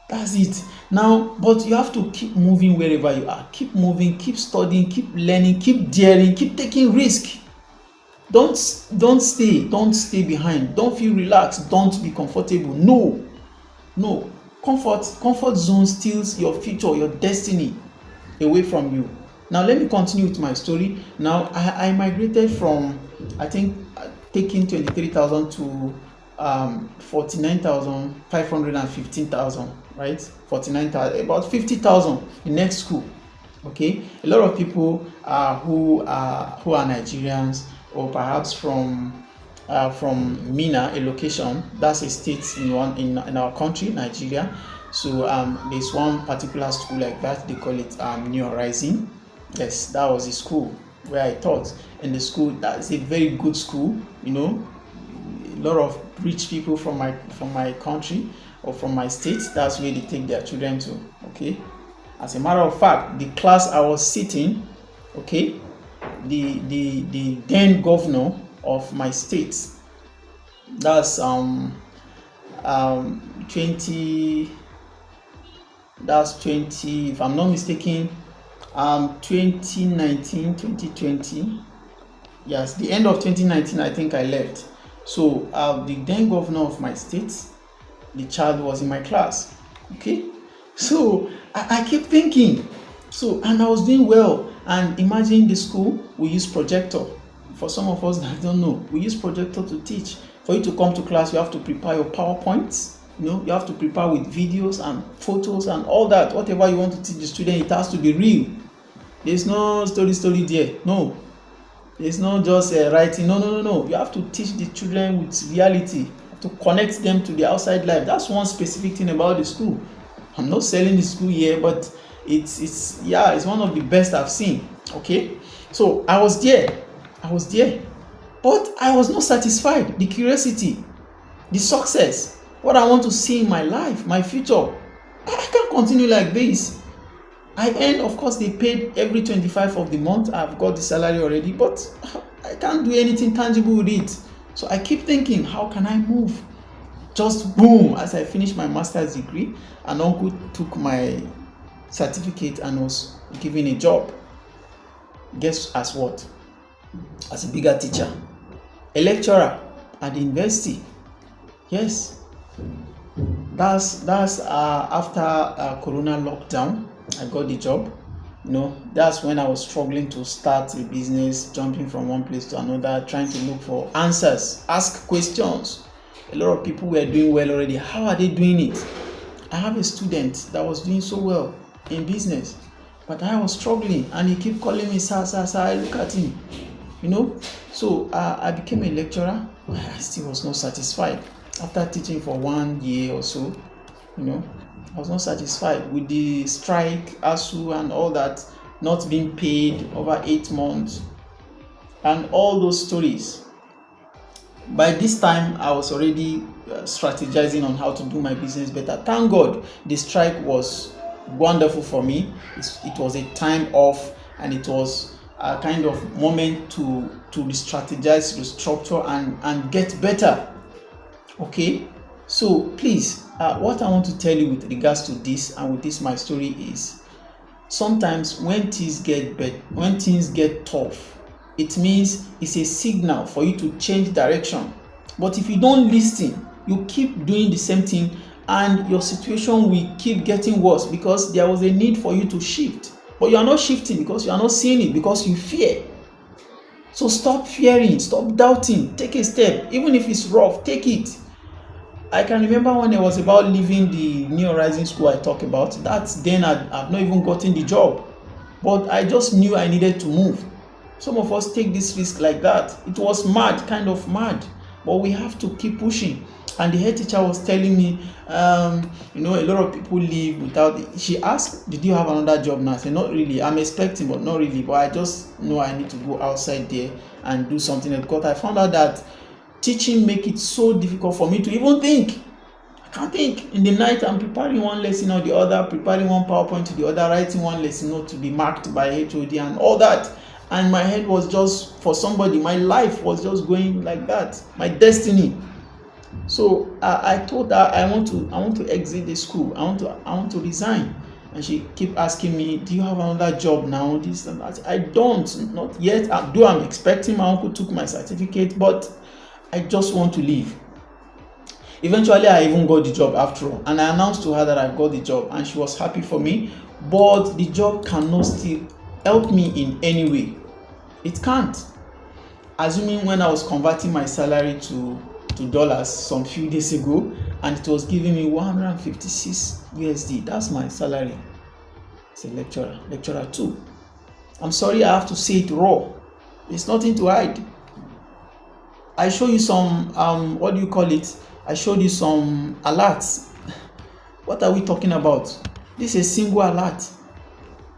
That's it. Now, but you have to keep moving wherever you are. Keep moving, keep studying, keep learning, keep daring, keep taking risk. Don't stay behind. Don't feel relaxed. Don't be comfortable. No. Comfort zone steals your future, your destiny away from you. Now let me continue with my story. Now I migrated from, I think, taking 23,000 to 49,000, 515,000, right? 49,000, about 50,000 the next school. Okay, a lot of people who are Nigerians, or perhaps from Mina, a location, that's a state in our country, Nigeria. So there's one particular school like that. They call it New Horizon. Yes, that was the school where I taught. In the school, that's a very good school. A lot of rich people from my country or from my state. That's where they take their children to. Okay. As a matter of fact, the class I was sitting, okay, the then governor of my state, that's 20, if I'm not mistaken, 2019, 2020, yes, the end of 2019, I think I left. So the then governor of my state, the child was in my class. Okay, so I keep thinking, and I was doing well. And imagine the school, we use projector For some of us that don't know, we use projector to teach. For you to come to class, you have to prepare your PowerPoints. You have to prepare with videos and photos and all that. Whatever you want to teach the student, it has to be real. There's no story there. No. It's not just writing. No. You have to teach the children with reality. You have to connect them to the outside life. That's one specific thing about the school. I'm not selling the school here, but it's one of the best I've seen. Okay, so I was there, but I was not satisfied. The curiosity, the success, what I want to see in my life, my future. I can't continue like this. I earn, of course, they paid every 25th of the month. I've got the salary already, but I can't do anything tangible with it. So I keep thinking, how can I move? Just boom, as I finished my master's degree, an uncle took my certificate and was given a job. Guess as what? As a bigger teacher, a lecturer at the university. Yes, that's after Corona lockdown. I got the job. That's when I was struggling to start a business, jumping from one place to another, trying to look for answers, ask questions. A lot of people were doing well already. How are they doing it? I have a student that was doing so well in business, but I was struggling, and he kept calling me, sir. I look at him, So I became a lecturer. I still was not satisfied. After teaching for 1 year or so, I was not satisfied with the strike, ASU, and all that, not being paid over 8 months, and all those stories. By this time, I was already strategizing on how to do my business better. Thank God, the strike was wonderful for me. It was a time off, and it was a kind of moment to re-strategize, restructure, and get better. Okay, so please, what I want to tell you with regards to this and with this my story is, sometimes when things get tough, it means it's a signal for you to change direction. But if you don't listen, you keep doing the same thing, and your situation will keep getting worse, because there was a need for you to shift. But you are not shifting because you are not seeing it, because you fear. So stop fearing, stop doubting, take a step. Even if it's rough, take it. I can remember when it was about leaving the New Horizon school I talk about. That's then I've not even gotten the job. But I just knew I needed to move. Some of us take this risk like that. It was mad, kind of mad. But we have to keep pushing. And the head teacher was telling me, a lot of people leave without. She asked, did you have another job now? I said, not really. I'm expecting, but not really. But I just know I need to go outside there and do something else. Because I found out that teaching make it so difficult for me to even think. I can't think. In the night, I'm preparing one lesson or the other, preparing one PowerPoint to the other, writing one lesson note to be marked by HOD and all that. And my head was just, for somebody, my life was just going like that. My destiny. So I told her I want to exit the school. I want to resign. And she keep asking me, do you have another job now? This and that. I don't, not yet. I'm expecting. My uncle took my certificate, but I just want to leave. Eventually, I even got the job after all, and I announced to her that I got the job, and she was happy for me. But the job cannot still help me in any way. It can't. Assuming when I was converting my salary to dollars some few days ago, and it was giving me 156 USD. That's my salary. It's a lecturer too. I'm sorry, I have to say it raw. There's nothing to hide. I show you some what do you call it? I showed you some alerts. What are we talking about? This is a single alert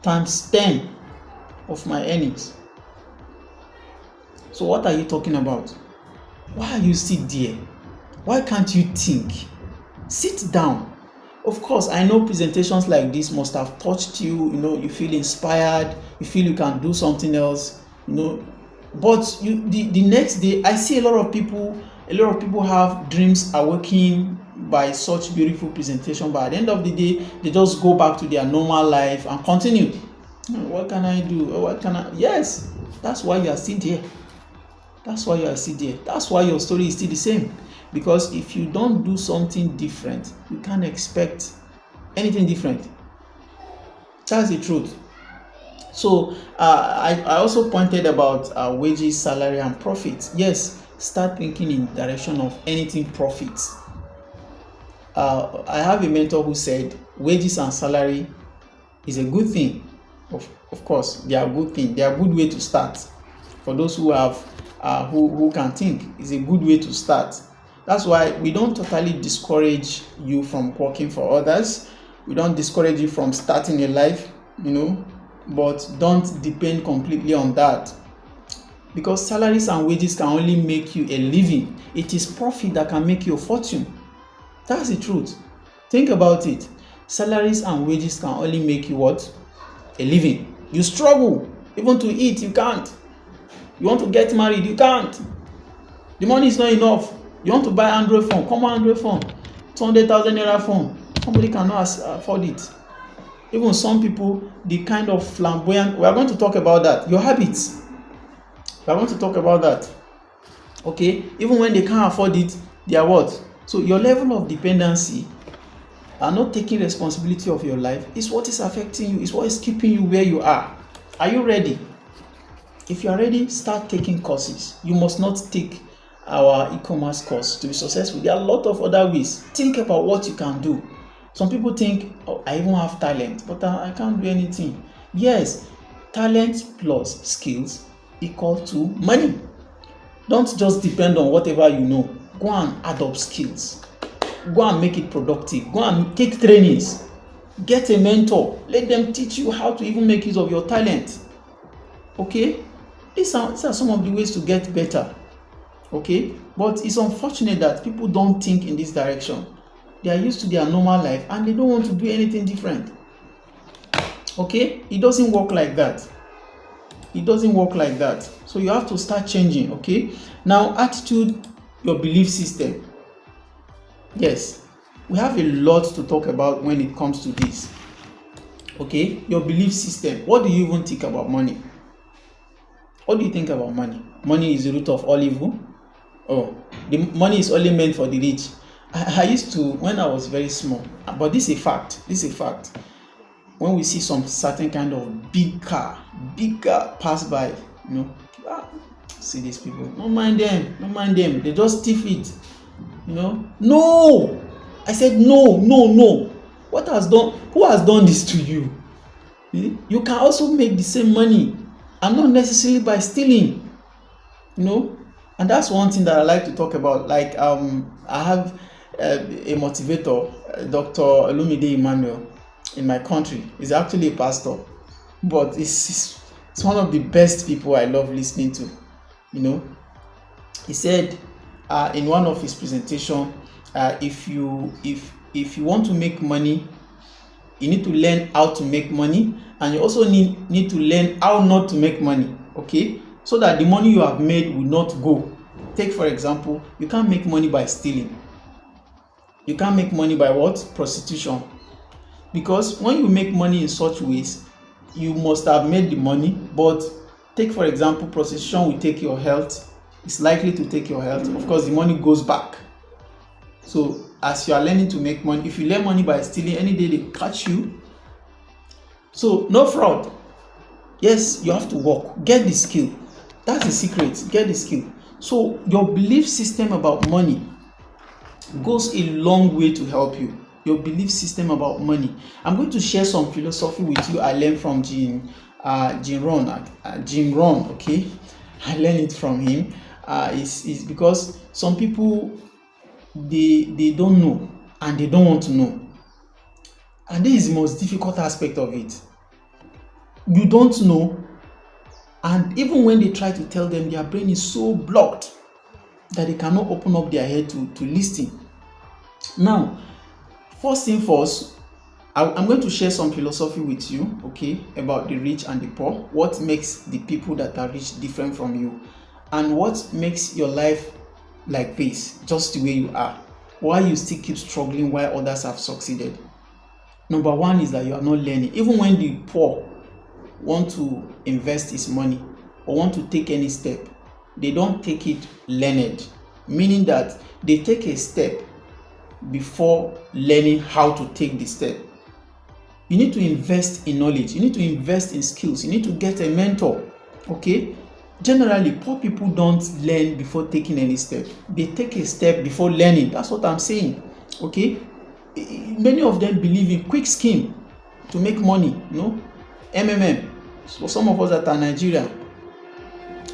times 10 of my earnings. So what are you talking about? Why are you still there? Why can't you think? Sit down. Of course, I know presentations like this must have touched you. You feel inspired. You feel you can do something else. But the next day, I see a lot of people have dreams awakening by such beautiful presentation. But at the end of the day, they just go back to their normal life and continue. What can I do? Yes, that's why you are still there. That's why your story is still the same. Because if you don't do something different, you can't expect anything different. That's the truth. So I also pointed about wages, salary, and profits. Yes, start thinking in direction of anything profits. I have a mentor who said wages and salary is a good thing. Of course, they are good thing. They are a good way to start. For those who have who can think, it's a good way to start. That's why we don't totally discourage you from working for others. We don't discourage you from starting a life, but don't depend completely on that, because salaries and wages can only make you a living. It is profit that can make you a fortune. That's the truth. Think about it. Salaries and wages can only make you what? A living. You struggle. Even to eat, you can't. You want to get married, you can't. The money is not enough. You want to buy Android phone, common Android phone, 200,000 naira phone. Somebody cannot afford it. Even some people, the kind of flamboyant, we are going to talk about that. Your habits. We are going to talk about that. Okay? Even when they can't afford it, they are what? So your level of dependency and not taking responsibility of your life is what is affecting you, is what is keeping you where you are. Are you ready? If you are ready, start taking courses. You must not take our e-commerce course to be successful. There are a lot of other ways. Think about what you can do. Some people think, oh, I even have talent, but I can't do anything. Yes, talent plus skills equal to money. Don't just depend on whatever you know. Go and adopt skills. Go and make it productive. Go and take trainings. Get a mentor. Let them teach you how to even make use of your talent. Okay? These are some of the ways to get better. Okay? But it's unfortunate that people don't think in this direction. They are used to their normal life and they don't want to do anything different. Okay? It doesn't work like that. It doesn't work like that. So you have to start changing. Okay? Now, attitude, your belief system. Yes, we have a lot to talk about when it comes to this. Okay, your belief system. What do you even think about money? What do you think about money? Money is the root of all evil. Oh, the money is only meant for the rich. I used to, when I was very small, but this is a fact. This is a fact. When we see some certain kind of big car pass by, see these people. Don't mind them. They just thief it. No, I said no. Who has done this to you? You can also make the same money, and not necessarily by stealing. And that's one thing that I like to talk about. Like I have a motivator, Dr. Olumide Emmanuel, in my country. He's actually a pastor, but it's one of the best people I love listening to. He said in one of his presentation, if you want to make money, you need to learn how to make money, and you also need to learn how not to make money. Okay, so that the money you have made will not go. Take for example, you can't make money by stealing. You can't make money by what? Prostitution. Because when you make money in such ways, you must have made the money. But take for example, prostitution will take your health. It's likely to take your health. Of course, the money goes back. So as you are learning to make money, if you learn money by stealing, any day they catch you. So no fraud. Yes, you have to work. Get the skill. That's the secret. Get the skill. So your belief system about money goes a long way to help you. Your belief system about money. I'm going to share some philosophy with you I learned from Jim Rohn. Okay, I learned it from him. It's because some people they don't know and they don't want to know, and this is the most difficult aspect of it. You don't know, and even when they try to tell them, their brain is so blocked that they cannot open up their head to listen. Now, first thing first, I'm going to share some philosophy with you, okay, about the rich and the poor. What makes the people that are rich different from you, and what makes your life like this, just the way you are. Why you still keep struggling while others have succeeded. Number one is that you are not learning. Even when the poor want to invest his money or want to take any step, they don't take it learned, meaning that they take a step before learning how to take the step. You need to invest in knowledge. You need to invest in skills. You need to get a mentor. Okay? Generally, poor people don't learn before taking any step. They take a step before learning. That's what I'm saying. Okay? Many of them believe in quick scheme to make money, MMM. So some of us that are Nigerian,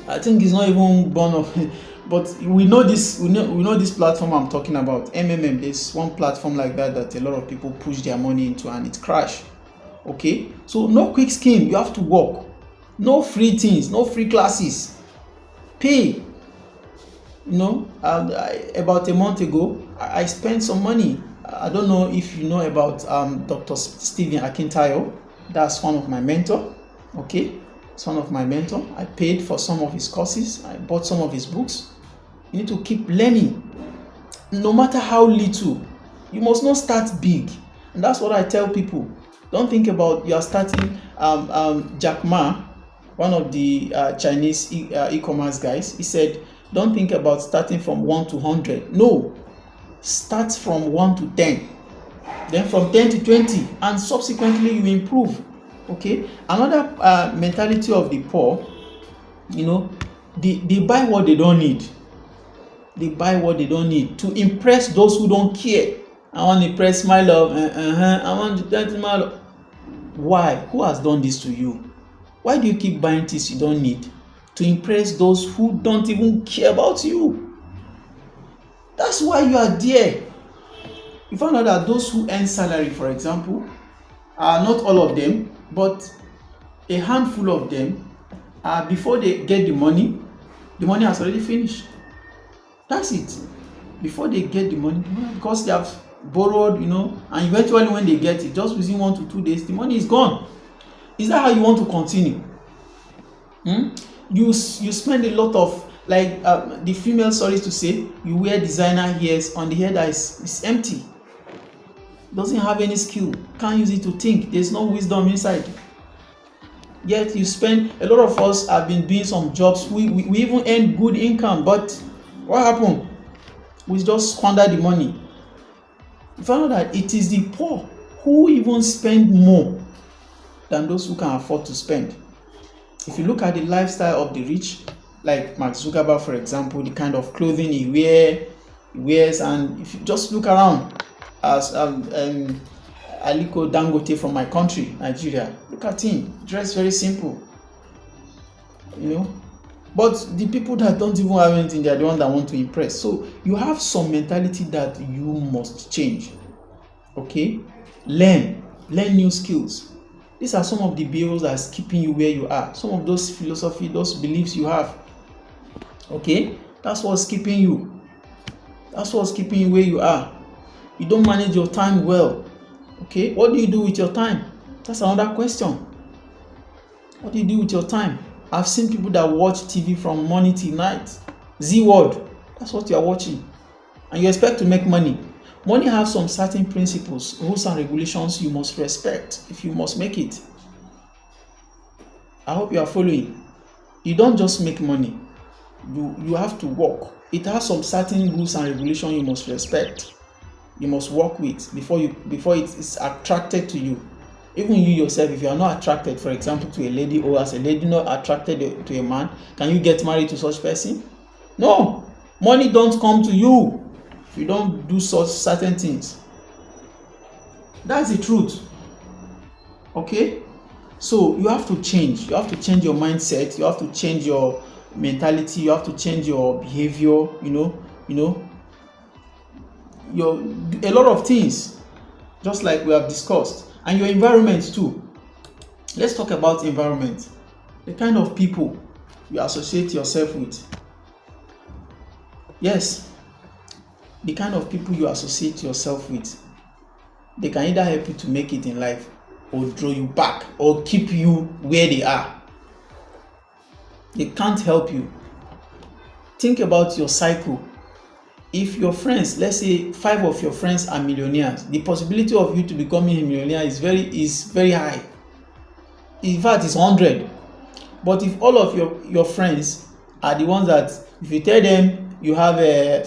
I think it's not even born of, but we know this. We know this platform I'm talking about. MMM. There's one platform like that a lot of people push their money into and it crash. Okay, so no quick scheme. You have to work. No free things. No free classes. Pay. About a month ago, I spent some money. I don't know if you know about Dr. Stephen Akintayo. That's one of my mentor. Okay. It's one of my mentor. I paid for some of his courses. I bought some of his books. You need to keep learning. No matter how little, you must not start big. And that's what I tell people. Don't think about you are starting. Jack Ma, one of the Chinese e-commerce guys, he said, don't think about starting from 1 to 100. No. Start from 1 to 10. Then from 10 to 20. And subsequently you improve. Okay, another mentality of the poor, they buy what they don't need. They buy what they don't need to impress those who don't care. I want to impress my love. I want to impress my love. Why? Who has done this to you? Why do you keep buying things you don't need to impress those who don't even care about you? That's why you are there. You find out that those who earn salary, for example, are not all of them, but a handful of them, before they get the money has already finished. That's it. Before they get the money, because they have borrowed, and eventually when they get it, just within 1 to 2 days, the money is gone. Is that how you want to continue? You spend a lot of, like the female, sorry to say, you wear designer ears on the hair that is empty. Doesn't have any skill, can't use it to think. There's no wisdom inside. Yet you spend, a lot of us have been doing some jobs, we even earn good income, but what happened? We just squander the money. You find out that it is the poor who even spend more than those who can afford to spend. If you look at the lifestyle of the rich, like Mark Zuckerberg, for example, the kind of clothing he wears, and if you just look around, as Aliko Dangote from my country, Nigeria, look at him, dressed very simple, but the people that don't even have anything, they are the ones that want to impress. So you have some mentality that you must change. Okay, learn new skills. These are some of the behaviors that are keeping you where you are. Some of those philosophy, those beliefs you have. Okay, that's what's keeping you. That's what's keeping you where you are. You don't manage your time well. Okay, what do you do with your time? That's another question. What do you do with your time? I've seen people that watch TV from morning till night. Z word. That's what you are watching. And you expect to make money. Money has some certain principles, rules and regulations you must respect if you must make it. I hope you are following. You don't just make money. You have to work. It has some certain rules and regulations you must respect. You must work with before it is attracted to you. Even you yourself, if you are not attracted, for example, to a lady, or as a lady not attracted to a man, can you get married to such person? No. Money don't come to you if you don't do such certain things. That's the truth. Okay? So you have to change. You have to change your mindset. You have to change your mentality. You have to change your behavior. A lot of things, just like we have discussed, and your environment too. Let's talk about environment. The kind of people you associate yourself with. Yes, the kind of people you associate yourself with, they can either help you to make it in life or draw you back or keep you where they are. They can't help you. Think about your cycle. If your friends, let's say 5 of your friends are millionaires, the possibility of you to becoming a millionaire is very high. In fact, it's 100. But if all of your friends are the ones that, if you tell them you have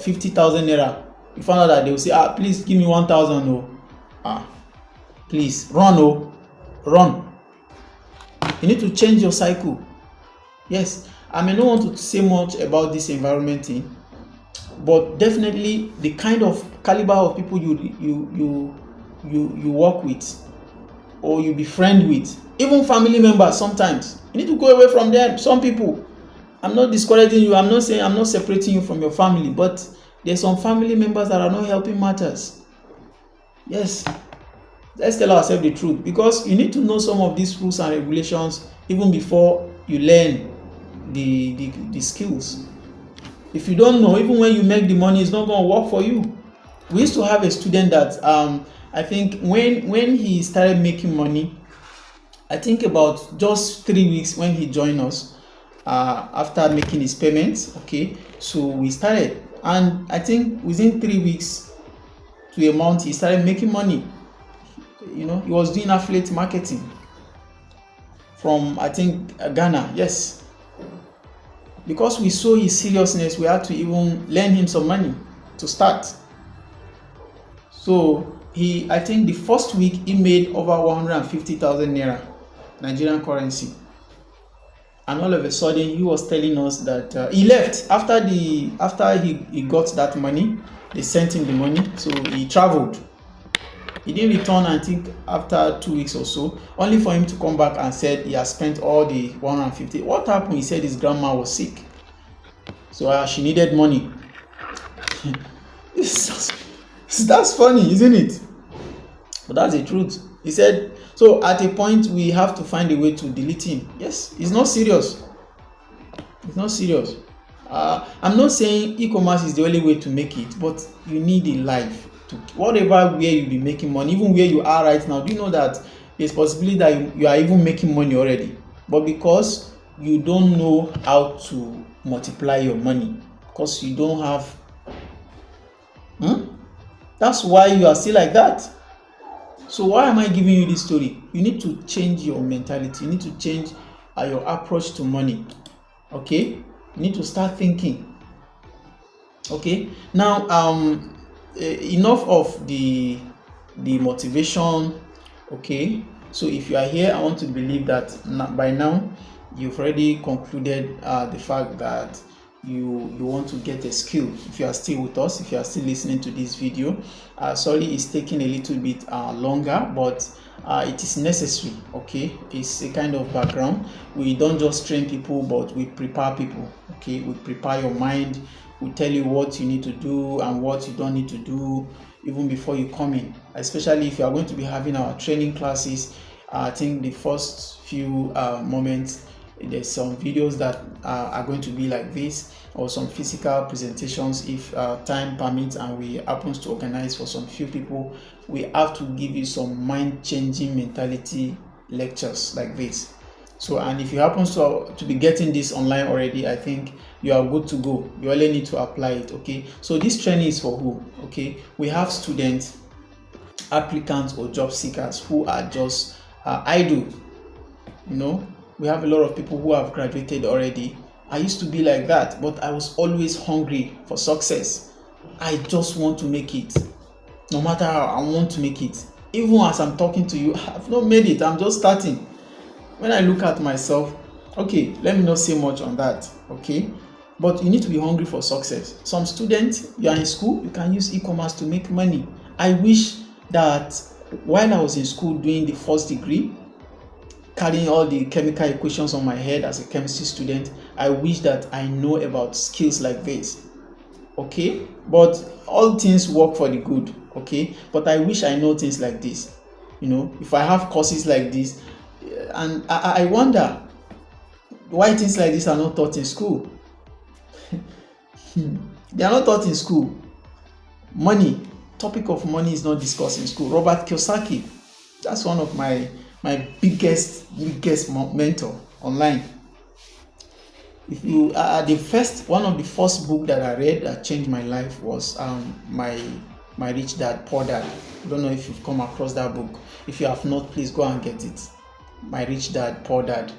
50,000 naira, you find out that they will say, please give me 1,000. Please run. run. You need to change your cycle. Yes, I may not want to say much about this environment thing, but definitely the kind of caliber of people you work with or you befriend with, even family members, sometimes you need to go away from them. Some people, I'm not discouraging you, I'm not saying, I'm not separating you from your family, but there's some family members that are not helping matters. Yes, let's tell ourselves the truth, because you need to know some of these rules and regulations even before you learn the skills. If you don't know, even when you make the money, it's not going to work for you. We used to have a student that I think when he started making money, I think about just 3 weeks when he joined us, after making his payments. Okay, so we started, and I think within 3 weeks to a month he started making money. He was doing affiliate marketing from, I think, Ghana. Yes, because we saw his seriousness, we had to even lend him some money to start. So I think the first week he made over 150,000 Naira, Nigerian currency. And all of a sudden he was telling us that he left after he got that money. They sent him the money, so he traveled. He didn't return, I think, after 2 weeks or so, only for him to come back and said he has spent all the 150. What happened? He said his grandma was sick, so she needed money. That's funny, isn't it? But that's the truth. He said, so at a point we have to find a way to delete him. Yes, it's not serious. It's not serious. I'm not saying e-commerce is the only way to make it, but you need a life to whatever where you be making money, even where you are right now. Do you know that there's possibility that you are even making money already, but because you don't know how to multiply your money, because you don't have, that's why you are still like that. So why am I giving you this story? You need to change your mentality. You need to change your approach to money. Okay, you need to start thinking. Okay, now enough of the motivation. Okay, so if you are here, I want to believe that by now you've already concluded the fact that you want to get a skill. If you are still with us, if you are still listening to this video, sorry it's taking a little bit longer, but it is necessary. Okay, it's a kind of background. We don't just train people, but we prepare people. Okay, we prepare your mind. We tell you what you need to do and what you don't need to do even before you come in, especially if you are going to be having our training classes. I think the first few moments, there's some videos that are going to be like this, or some physical presentations if time permits and we happen to organize for some few people. We have to give you some mind-changing mentality lectures like this. So, and if you happen to be getting this online already, I think you are good to go. You only need to apply it. Okay, so this training is for who? Okay, we have students, applicants, or job seekers who are just idle. We have a lot of people who have graduated already. I used to be like that, but I was always hungry for success. I just want to make it. No matter how, I want to make it. Even as I'm talking to you, I've not made it. I'm just starting. When I look at myself, okay, let me not say much on that. Okay, but you need to be hungry for success. Some students, you are in school, you can use e-commerce to make money. I wish that while I was in school doing the first degree, carrying all the chemical equations on my head as a chemistry student, I wish that I know about skills like this. Okay, but all things work for the good. Okay, but I wish I know things like this. If I have courses like this, and I wonder why things like this are not taught in school. They are not taught in school. Topic of money is not discussed in school. Robert Kiyosaki, that's one of my biggest mentor online. If you one of the first book that I read that changed my life was my Rich Dad Poor Dad. I don't know if you've come across that book. If you have not, please go and get it. My Rich Dad Poor Dad.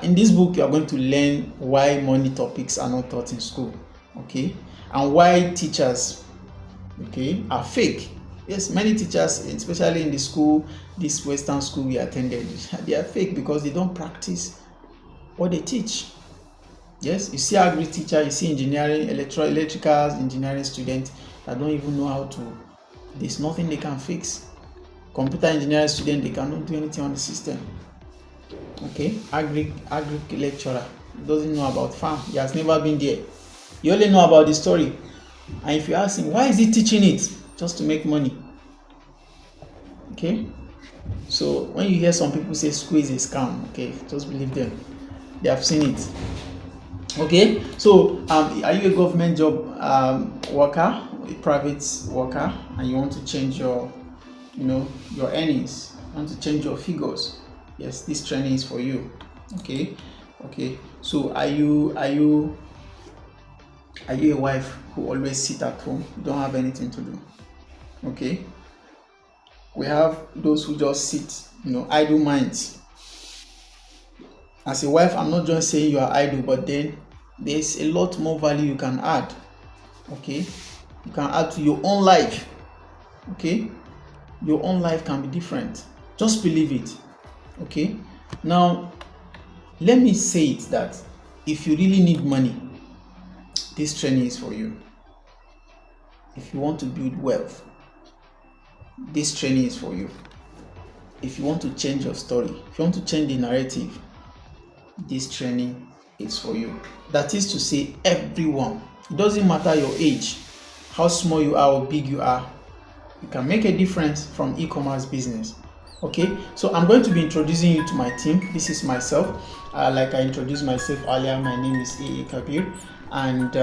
In this book, you are going to learn why money topics are not taught in school. Okay, and why teachers, are fake. Yes, many teachers, especially in the school, this Western school we attended, they are fake because they don't practice what they teach. Yes, you see agri teacher, you see engineering, electrical engineering students that don't even know how to. There's nothing they can fix. Computer engineering student, they cannot do anything on the system. Okay, agri lecturer doesn't know about farm. He has never been there. You only know about the story. And if you ask him, why is he teaching it? Just to make money. Okay, so when you hear some people say school is a scam, okay, just believe them. They have seen it. Okay, so are you a government job worker, a private worker, and you want to change your your earnings, you want to change your figures? Yes, this training is for you. Okay, so are you a wife who always sit at home, don't have anything to do? Okay, we have those who just sit, idle minds. As a wife, I'm not just saying you are idle, but then there's a lot more value you can add. Okay, you can add to your own life. Okay, your own life can be different. Just believe it. Okay, now let me say it that if you really need money, this training is for you. If you want to build wealth, this training is for you. If you want to change your story, if you want to change the narrative, this training is for you. That is to say, everyone. It doesn't matter your age, how small you are or big you are, you can make a difference from e-commerce business. Okay, so I'm going to be introducing you to my team. This is myself. Like I introduced myself earlier, my name is A.A. Kabir, and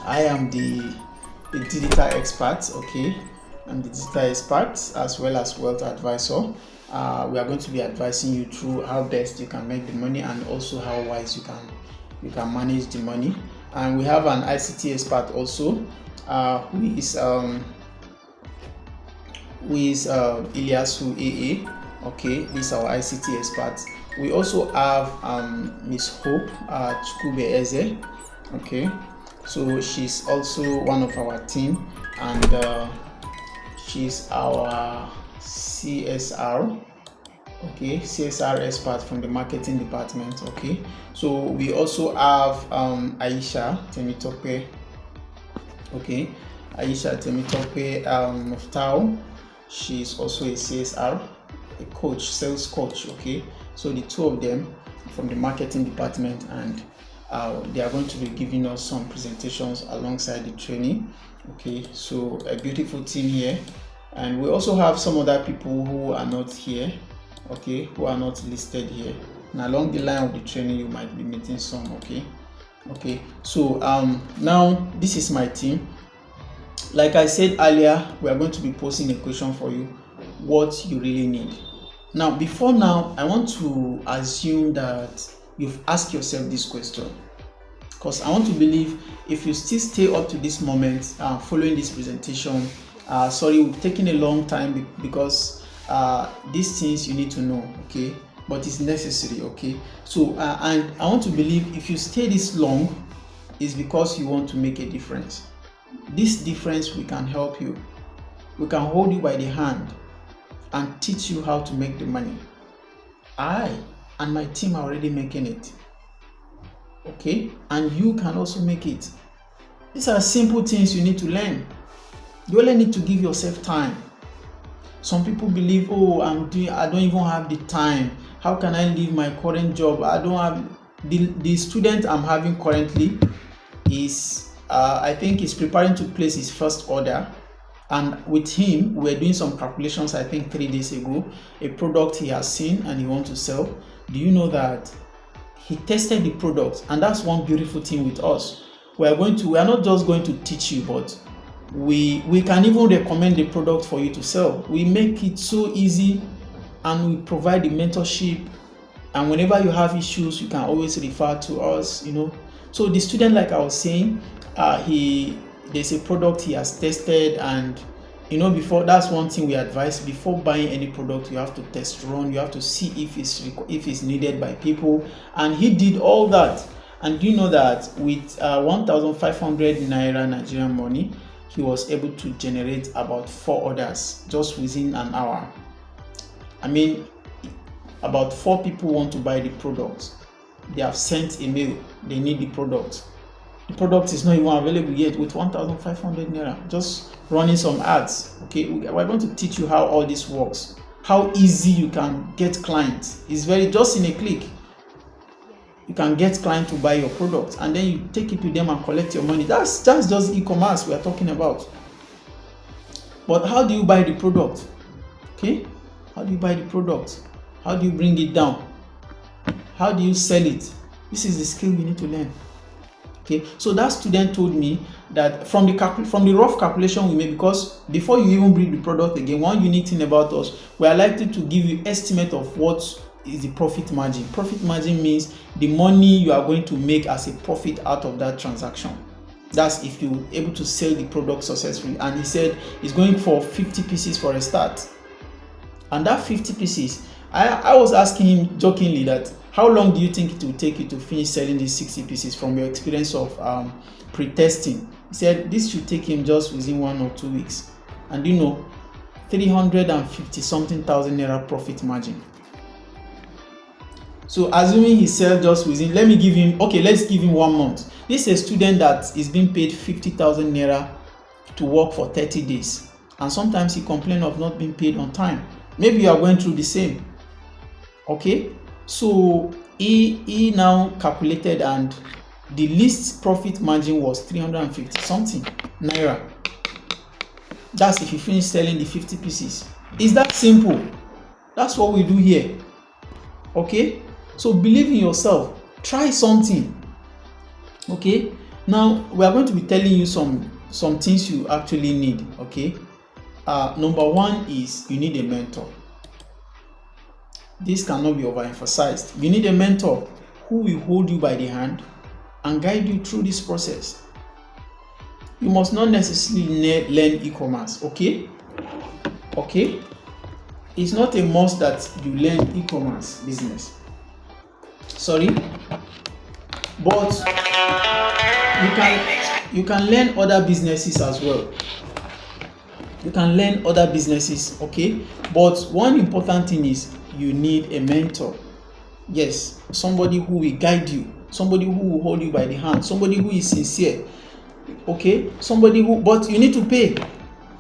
I am the digital expert. Okay, I'm the digital expert as well as wealth advisor. We are going to be advising you through how best you can make the money and also how wise you can manage the money. And we have an ICT expert also, who is Ilyasu AA. Okay, this is our ICT expert. We also have Miss Hope Chukube Eze. Okay, so she's also one of our team, and she's our CSR. Okay, CSR expert from the marketing department. Okay, so we also have Aisha Temitope. Okay, Aisha Temitope Muftau. She's also a CSR, a coach, sales coach. Okay, so the two of them from the marketing department, and they are going to be giving us some presentations alongside the training. Okay, so a beautiful team here. And we also have some other people who are not here, okay, who are not listed here. And along the line of the training, you might be meeting some. Okay, so now this is my team. Like I said earlier, we are going to be posing a question for you, what you really need. Now, before now, I want to assume that you've asked yourself this question, because I want to believe if you still stay up to this moment following this presentation, sorry, we've taken a long time because these things you need to know, okay, but it's necessary. Okay, so and I want to believe if you stay this long, it's because you want to make a difference. This difference, we can help you. We can hold you by the hand and teach you how to make the money. I and my team are already making it. Okay, and you can also make it. These are simple things you need to learn. You only need to give yourself time. Some people believe, oh, I don't even have the time. How can I leave my current job? I don't have the student I'm having currently is I think he's preparing to place his first order, and with him we're doing some calculations. I think 3 days ago, a product he has seen and he wants to sell. Do you know that he tested the product? And that's one beautiful thing with us. We are not just going to teach you, but we can even recommend the product for you to sell. We make it so easy, and we provide the mentorship, and whenever you have issues, you can always refer to us. So the student, like I was saying, there's a product he has tested, and before, that's one thing we advise. Before buying any product, you have to test run. You have to see if it's needed by people, and he did all that. And do you know that with 1,500 Naira Nigerian money, he was able to generate about 4 orders just within an hour. I mean, about 4 people want to buy the product. They have sent a mail, they need the product. The product is not even available yet with 1,500 Naira, just running some ads. Okay, we're going to teach you how all this works, how easy you can get clients. It's just in a click. You can get clients to buy your product, and then you take it to them and collect your money. That's just e-commerce we are talking about. But how do you buy the product? Okay, how do you buy the product? How do you bring it down? How do you sell it? This is the skill you need to learn. Okay, so that student told me that from the rough calculation we made, because before you even bring the product again, one unique thing about us, we are likely to give you estimate of what is the profit margin. Profit margin means the money you are going to make as a profit out of that transaction. That's if you're able to sell the product successfully. And he said he's going for 50 pieces for a start. And that 50 pieces, I was asking him jokingly that, how long do you think it will take you to finish selling these 60 pieces from your experience of pre-testing? He said this should take him just within 1 or 2 weeks. And 350 something thousand Naira profit margin. So assuming he sells just within, let's give him 1 month. This is a student that is being paid 50,000 Naira to work for 30 days. And sometimes he complains of not being paid on time. Maybe you are going through the same. Okay, so he now calculated, and the least profit margin was 350 something Naira. That's if you finish selling the 50 pieces. It's that simple. That's what we do here. Okay, so believe in yourself. Try something. Okay, now we are going to be telling you some things you actually need. Okay, number 1 is you need a mentor. This cannot be overemphasized. You need a mentor who will hold you by the hand and guide you through this process. You must not necessarily learn e-commerce, okay? Okay? It's not a must that you learn e-commerce business. Sorry? But you can learn other businesses as well. You can learn other businesses, okay? But one important thing is you need a mentor. Yes, somebody who will guide you, somebody who will hold you by the hand, somebody who is sincere. Okay, but you need to pay.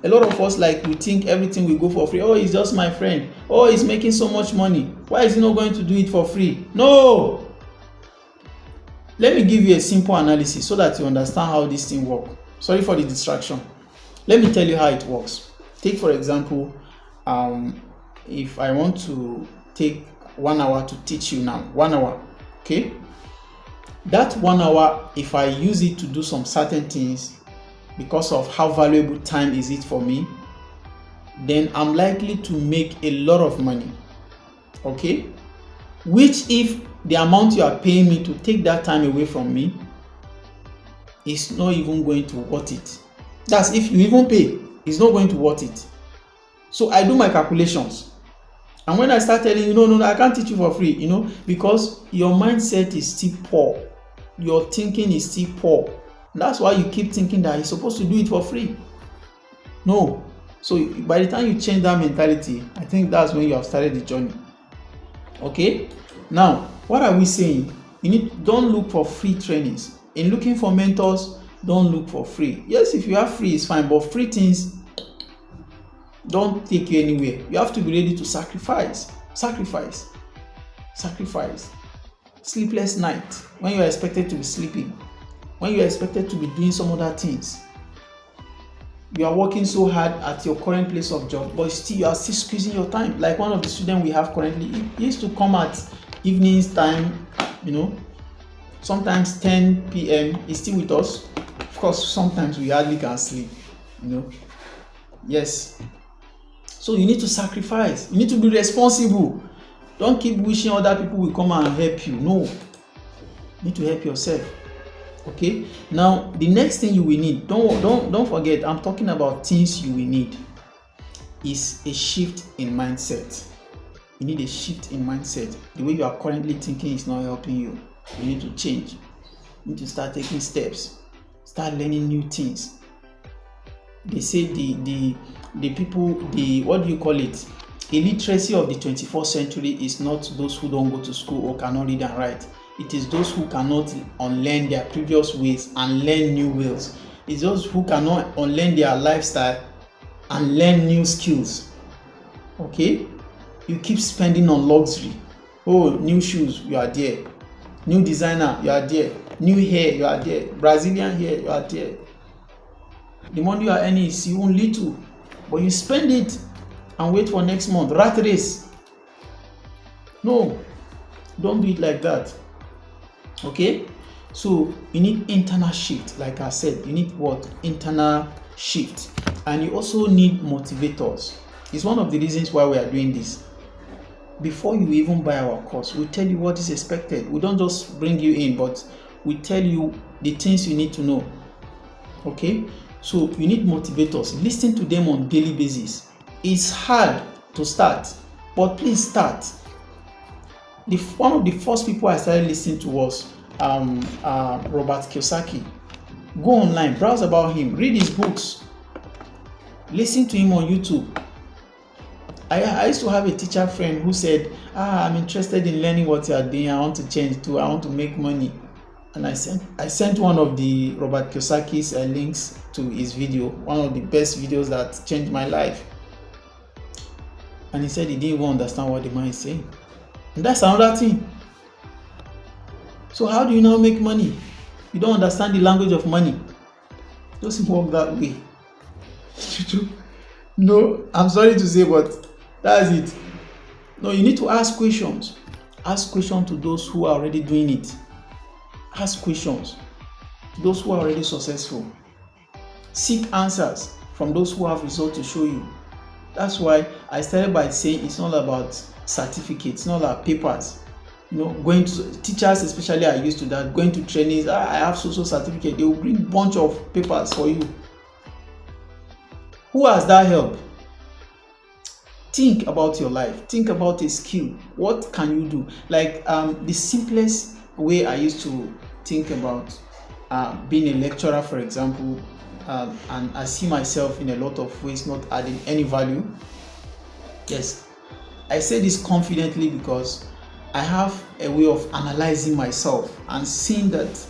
A lot of us, we think everything will go for free. Oh, he's just my friend. Oh, he's making so much money. Why is he not going to do it for free? No. Let me give you a simple analysis so that you understand how this thing works. Sorry for the distraction. Let me tell you how it works. Take for example, if I want to take 1 hour to teach you now, 1 hour, okay? That 1 hour, if I use it to do some certain things because of how valuable time is it for me, then I'm likely to make a lot of money, okay? Which if the amount you are paying me to take that time away from me is not even going to worth it. That's if you even pay, it's not going to worth it. So I do my calculations. And when I start telling you, no, I can't teach you for free, because your mindset is still poor. Your thinking is still poor. That's why you keep thinking that you're supposed to do it for free. No. So by the time you change that mentality, I think that's when you have started the journey. Okay? Now, what are we saying? Don't look for free trainings. In looking for mentors, don't look for free. Yes, if you have free, it's fine, but free things don't take you anywhere. You have to be ready to sacrifice. Sleepless night when you are expected to be sleeping, when you are expected to be doing some other things. You are working so hard at your current place of job, but you are still squeezing your time. Like one of the students we have currently, he used to come at evenings time, sometimes 10 p.m. He's still with us. Of course, sometimes we hardly can sleep, Yes. So you need to sacrifice. You need to be responsible. Don't keep wishing other people will come and help you. No. You need to help yourself. Okay? Now, the next thing you will need, don't forget, I'm talking about things you will need, is a shift in mindset. You need a shift in mindset. The way you are currently thinking is not helping you. You need to change. You need to start taking steps. Start learning new things. They say the people, the what do you call it? Illiteracy of the 21st century is not those who don't go to school or cannot read and write. It is those who cannot unlearn their previous ways and learn new ways. It's those who cannot unlearn their lifestyle and learn new skills. Okay? You keep spending on luxury. Oh, new shoes, you are there. New designer, you are there. New hair, you are there. Brazilian hair, you are there. The money you are earning is even little, but you spend it and wait for next month. Rat race. No, don't do it like that. Okay? So you need internal shift. Like I said, you need what? Internal shift. And you also need motivators. It's one of the reasons why we are doing this. Before you even buy our course, we tell you what is expected. We don't just bring you in, but we tell you the things you need to know. Okay? So you need motivators. Listen to them on daily basis. It's hard to start, but please start. One of the first people I started listening to was Robert Kiyosaki. Go online, browse about him, read his books, listen to him on YouTube. I used to have a teacher friend who said, I'm interested in learning what you are doing. I want to change too. I want to make money. And I sent one of the Robert Kiyosaki's links to his video, one of the best videos that changed my life. And he said he didn't even understand what the man is saying. And that's another thing. So how do you now make money? You don't understand the language of money. It doesn't work that way. No, I'm sorry to say, but that's it. No, you need to ask questions. Ask questions to those who are already doing it. Ask questions to those who are already successful. Seek answers from those who have results to show you. That's why I started by saying it's not about certificates, it's not about papers. Going to teachers, especially, are used to that. Going to trainings, I have so certificate. They will bring a bunch of papers for you. Who has that help? Think about your life. Think about a skill. What can you do? Like the simplest way I used to think about being a lecturer, for example, and I see myself in a lot of ways not adding any value. Yes, I say this confidently because I have a way of analyzing myself and seeing that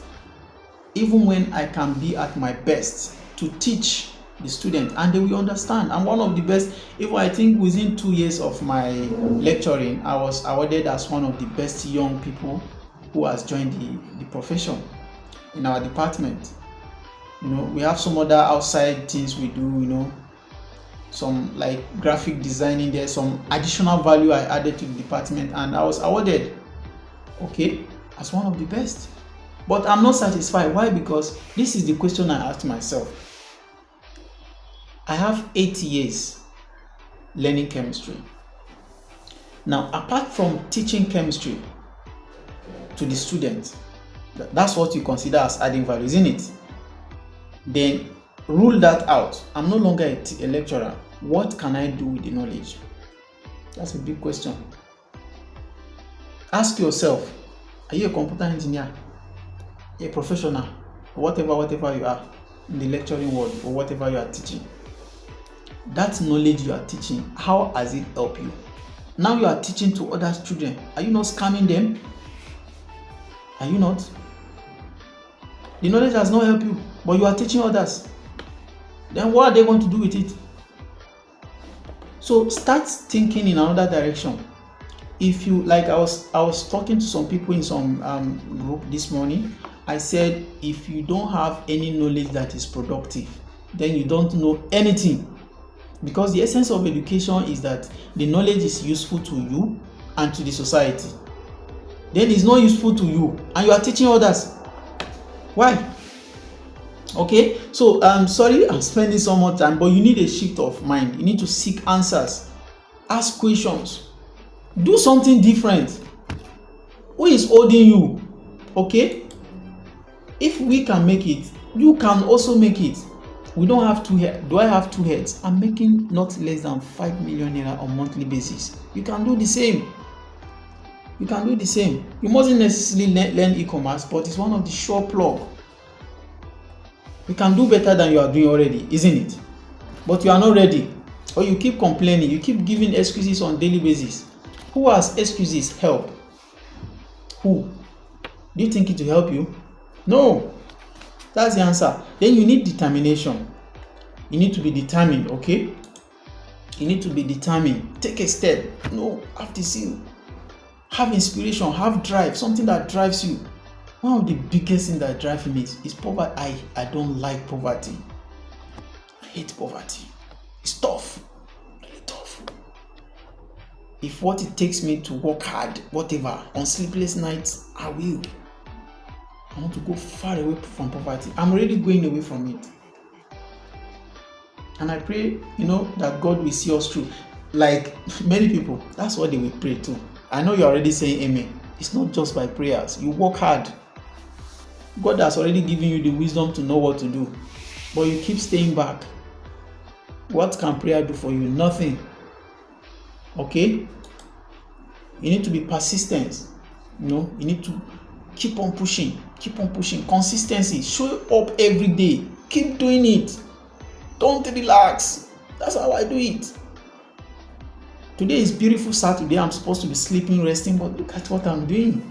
even when I can be at my best to teach the student and they will understand, I'm one of the best. Even I think within 2 years of my lecturing, I was awarded as one of the best young people who has joined the profession in our department. We have some other outside things we do, some like graphic designing. There's some additional value I added to the department and I was awarded, okay, as one of the best. But I'm not satisfied. Why? Because this is the question I asked myself. I have 8 years learning chemistry. Now, apart from teaching chemistry to the students, that's what you consider as adding value, isn't it? Then rule that out. I'm no longer a lecturer. What can I do with the knowledge? That's a big question. Ask yourself, are you a computer engineer, a professional, or whatever you are in the lecturing world, or whatever you are teaching? That knowledge you are teaching, how has it helped you? Now you are teaching to other children. Are you not scamming them? Are you not? The knowledge has not helped you, but you are teaching others. Then what are they going to do with it? So start thinking in another direction. If you, like I was talking to some people in some group this morning, I said, if you don't have any knowledge that is productive, then you don't know anything. Because the essence of education is that the knowledge is useful to you and to the society. Then it's not useful to you and you are teaching others. Why? Okay, so I'm sorry I'm spending so much time, but you need a shift of mind. You need to seek answers, ask questions, do something different. Who is holding you? Okay, if we can make it, you can also make it. We don't have two heads. Do I have two heads? I'm making not less than 5 million naira on a monthly basis. You can do the same. You can do the same. You mustn't necessarily learn e-commerce, but it's one of the sure plug. You can do better than you are doing already, isn't it? but you are not ready, or you keep complaining, you keep giving excuses on daily basis. Who has excuses help? Who? Do you think it will help you? No. That's the answer. Then you need determination. You need to be determined, okay? You need to be determined. Take a step. No, have the zeal. Have inspiration, have drive, something that drives you. One of the biggest things that drives me is poverty. I don't like poverty. I hate poverty. It's tough. Really tough. If what it takes me to work hard, whatever, on sleepless nights, I will. I want to go far away from poverty. I'm already going away from it. And I pray, that God will see us through. Like many people, that's what they will pray too. I know you're already saying amen. It's not just by prayers. You work hard. God has already given you the wisdom to know what to do. But you keep staying back. What can prayer do for you? Nothing. Okay? You need to be persistent. You need to keep on pushing. Keep on pushing. Consistency. Show up every day. Keep doing it. Don't relax. That's how I do it. Today is beautiful Saturday. I'm supposed to be sleeping, resting, but look at what I'm doing.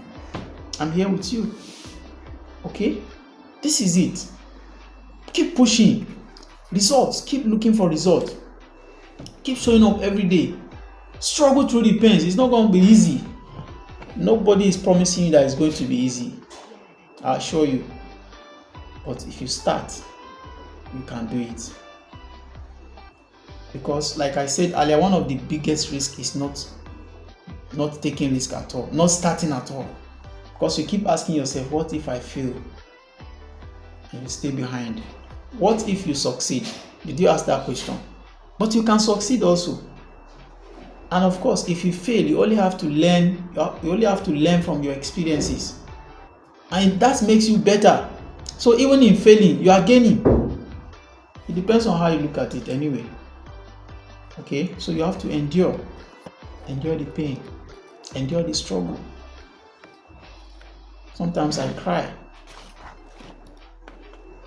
I'm here with you. Okay? This is it. Keep pushing. Results. Keep looking for results. Keep showing up every day. Struggle through the pains. It's not going to be easy. Nobody is promising you that it's going to be easy. I'll assure you. But if you start, you can do it. Because like I said earlier, one of the biggest risks is not taking risk at all, not starting at all. Because you keep asking yourself, what if I fail? And you stay behind. What if you succeed? Did you ask that question? But you can succeed also. And of course, if you fail, you only have to learn. You only have to learn from your experiences, and that makes you better. So even in failing, you are gaining. It depends on how you look at it anyway. Okay, so you have to endure the pain, endure the struggle. Sometimes I cry.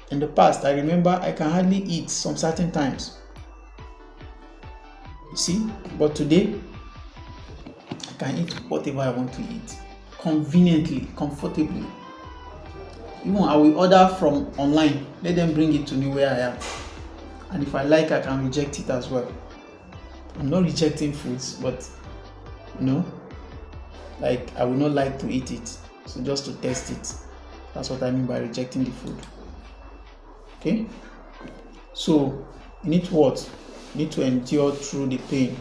In the past, I remember I can hardly eat some certain times. You see, but today, I can eat whatever I want to eat, conveniently, comfortably. Even I will order from online, let them bring it to me where I am. And if I like, I can reject it as well. I'm not rejecting foods, but like I would not like to eat it. So just to test it. That's what I mean by rejecting the food. Okay? So you need to what? You need to endure through the pain.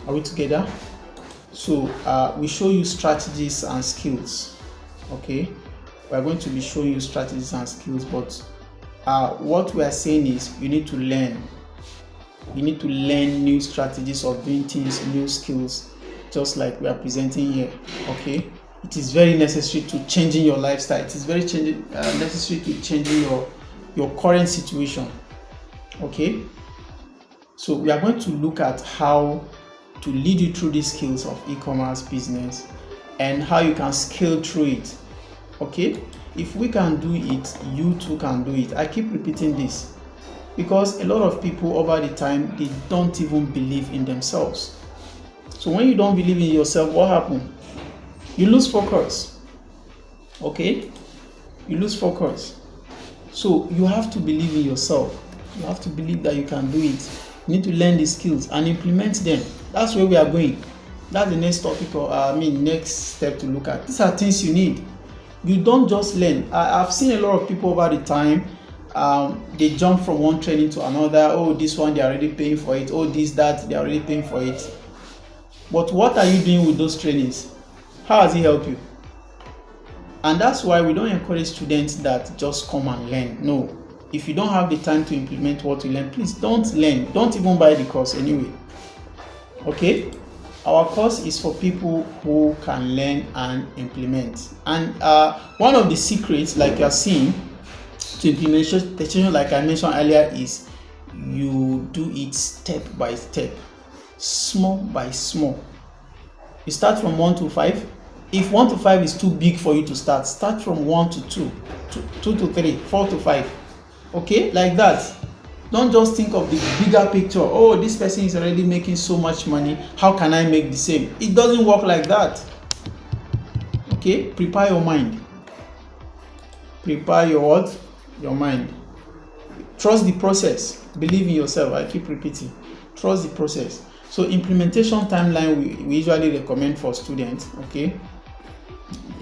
Are we together? So we show you strategies and skills. Okay? We are going to be showing you strategies and skills, but what we are saying is you need to learn. You need to learn new strategies of doing things, new skills, just like we are presenting here. Okay? It is very necessary to changing your lifestyle. It is very necessary to changing your current situation. Okay? So we are going to look at how to lead you through these skills of e-commerce business and how you can scale through it. Okay? If we can do it, you too can do it. I keep repeating this because a lot of people over the time, they don't even believe in themselves. So when you don't believe in yourself, what happens? You lose focus. Okay? You lose focus. So you have to believe in yourself. You have to believe that you can do it. You need to learn the skills and implement them. That's where we are going. That's the next topic, next step to look at. These are things you need. You don't just learn. I've seen a lot of people over the time, they jump from one training to another. Oh, this one, they're already paying for it. Oh, this, that, they're already paying for it. But what are you doing with those trainings? How has it helped you? And that's why we don't encourage students that just come and learn. No. If you don't have the time to implement what you learn, please don't learn. Don't even buy the course anyway. Okay? Our course is for people who can learn and implement. And one of the secrets, like you're seeing, to implementation, like I mentioned earlier, is you do it step by step, small by small. You start from 1 to 5. If 1 to 5 is too big for you to start from 1 to 2, 2 to 3, 4 to 5. Okay, like that. Don't just think of the bigger picture. Oh, this person is already making so much money, how can I make the same? It doesn't work like that. Okay, prepare your mind. Prepare your what? Your mind. Trust the process. Believe in yourself. I keep repeating. Trust the process. So implementation timeline we usually recommend for students. Okay,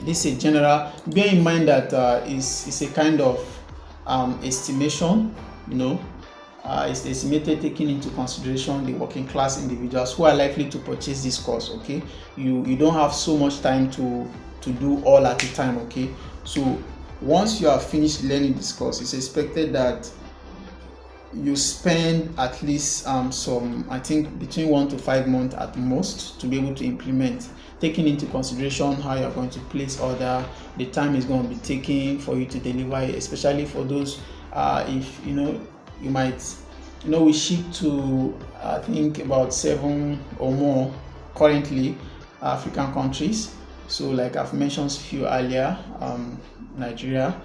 this is a general. Bear in mind that is a kind of estimation. It's estimated taking into consideration the working class individuals who are likely to purchase this course. Okay, you don't have so much time to do all at a time. Okay, so once you have finished learning this course, it's expected that you spend at least I think between 1 to 5 months at most to be able to implement, taking into consideration how you're going to place order, the time is going to be taking for you to deliver it, especially for those if you might we ship to I think about 7 or more currently African countries. So like I've mentioned a few earlier, Nigeria,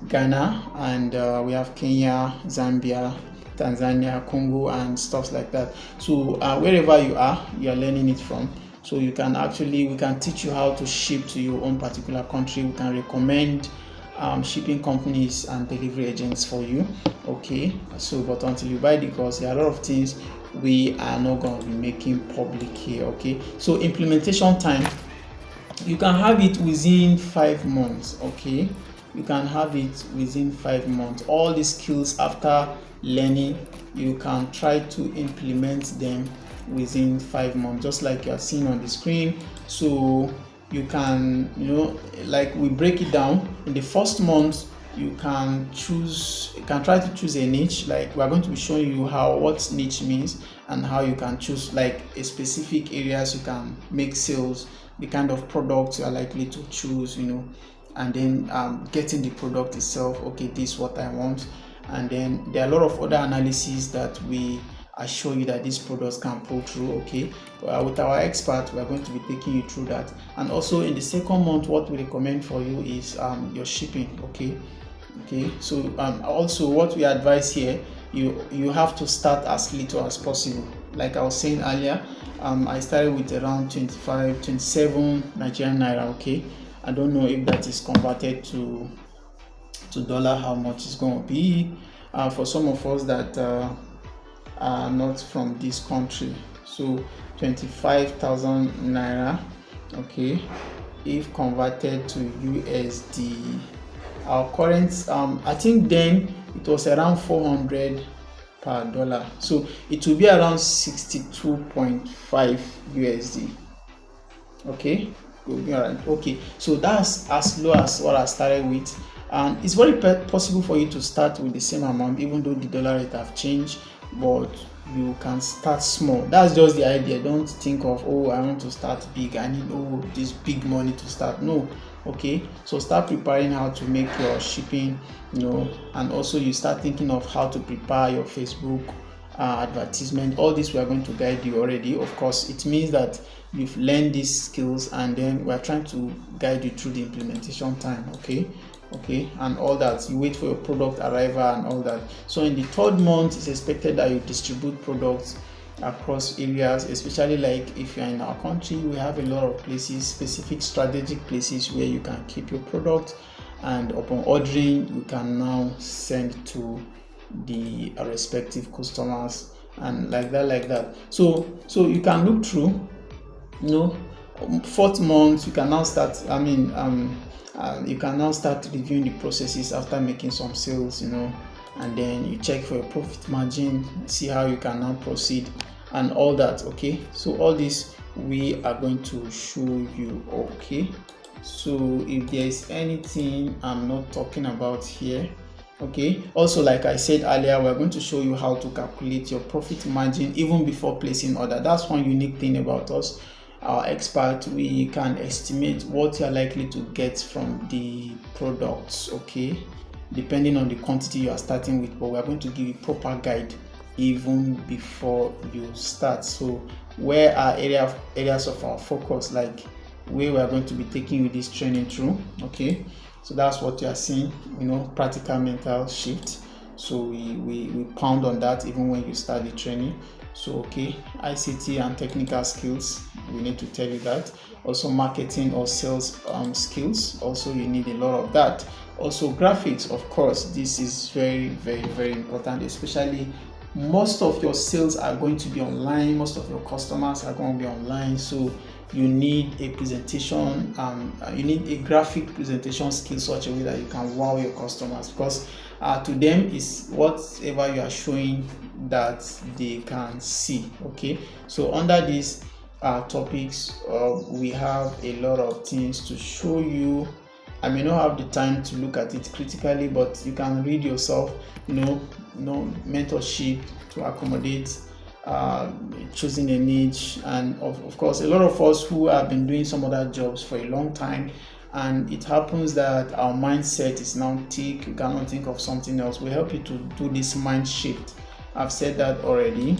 Ghana, and we have Kenya, Zambia, Tanzania, Congo, and stuff like that. So wherever you are learning it from. So we can teach you how to ship to your own particular country. We can recommend shipping companies and delivery agents for you. Okay, so but until you buy the course, there are a lot of things we are not going to be making public here. Okay, so implementation time, you can have it within 5 months. Okay, you can have it within 5 months. All the skills after learning, you can try to implement them within 5 months, just like you are seeing on the screen. So you can like we break it down. In the first month, you can try to choose a niche. Like we're going to be showing you what niche means and how you can choose like a specific areas you can make sales, the kind of products you are likely to choose, and then getting the product itself. Okay, this is what I want. And then there are a lot of other analyses that we assure you that these products can pull through. Okay, with our expert, we are going to be taking you through that. And also in the second month, what we recommend for you is your shipping. Okay, so also what we advise here, you have to start as little as possible. Like I was saying earlier, I started with around 27 Nigerian Naira. Okay, I don't know if that is converted to dollar, how much it's going to be for some of us that are not from this country. So 25,000 Naira. Okay, if converted to USD, our current I think then it was around 400 per dollar, so it will be around 62.5 USD. Okay, will be all right. Okay, so that's as low as what I started with, and it's very possible for you to start with the same amount, even though the dollar rate have changed, but you can start small. That's just the idea. Don't think of, oh, I want to start big, I need this big money to start. No. Okay, so start preparing how to make your shipping, and also you start thinking of how to prepare your Facebook advertisement. All this we are going to guide you already. Of course, it means that you've learned these skills, and then we are trying to guide you through the implementation time. Okay, and all that. You wait for your product arrival and all that. So in the third month, it's expected that you distribute products across areas, especially like if you're in our country, we have a lot of places, specific strategic places where you can keep your product, and upon ordering you can now send to the respective customers, and like that. So you can look through, fourth month you can now start, you can now start reviewing the processes after making some sales, and then you check for your profit margin, see how you can now proceed and all that. Okay, so all this we are going to show you. Okay, so if there is anything I'm not talking about here, okay, also like I said earlier, we're going to show you how to calculate your profit margin even before placing order. That's one unique thing about us, our expert. We can estimate what you're likely to get from the products, okay, depending on the quantity you are starting with, but we're going to give you proper guide even before you start. So where are areas of our focus, like where we are going to be taking you this training through. Okay, so that's what you are seeing, practical mental shift. So we pound on that even when you start the training. So okay, ICT and technical skills, we need to tell you that. Also marketing or sales skills, also you need a lot of that. Also graphics, of course, this is very, very, very important, especially most of your sales are going to be online, most of your customers are going to be online, so you need a presentation, you need a graphic presentation skill such a way that you can wow your customers, because to them is whatever you are showing that they can see. Okay, so under these topics, we have a lot of things to show you. I may not have the time to look at it critically, but you can read yourself, mentorship to accommodate choosing a niche. And of course, a lot of us who have been doing some other jobs for a long time, and it happens that our mindset is now thick, you cannot think of something else. We help you to do this mind shift. I've said that already.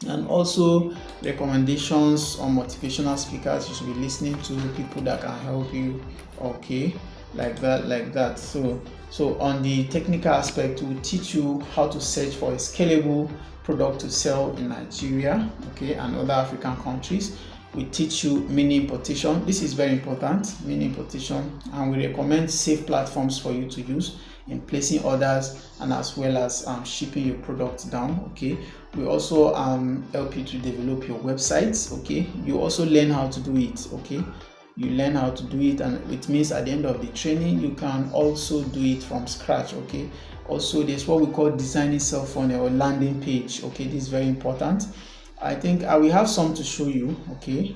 And also recommendations on motivational speakers. You should be listening to people that can help you. Okay, like that. So on the technical aspect, we'll teach you how to search for a scalable product to sell in Nigeria, okay, and other African countries. We teach you mini importation. This is very important, mini importation, and we recommend safe platforms for you to use in placing orders and as well as shipping your products down. Okay, we also help you to develop your websites. Okay, you also learn how to do it. Okay, you learn how to do it, and it means at the end of the training you can also do it from scratch. Okay, also there's what we call designing cell funnel or landing page. Okay, this is very important. I think I will have some to show you. Okay,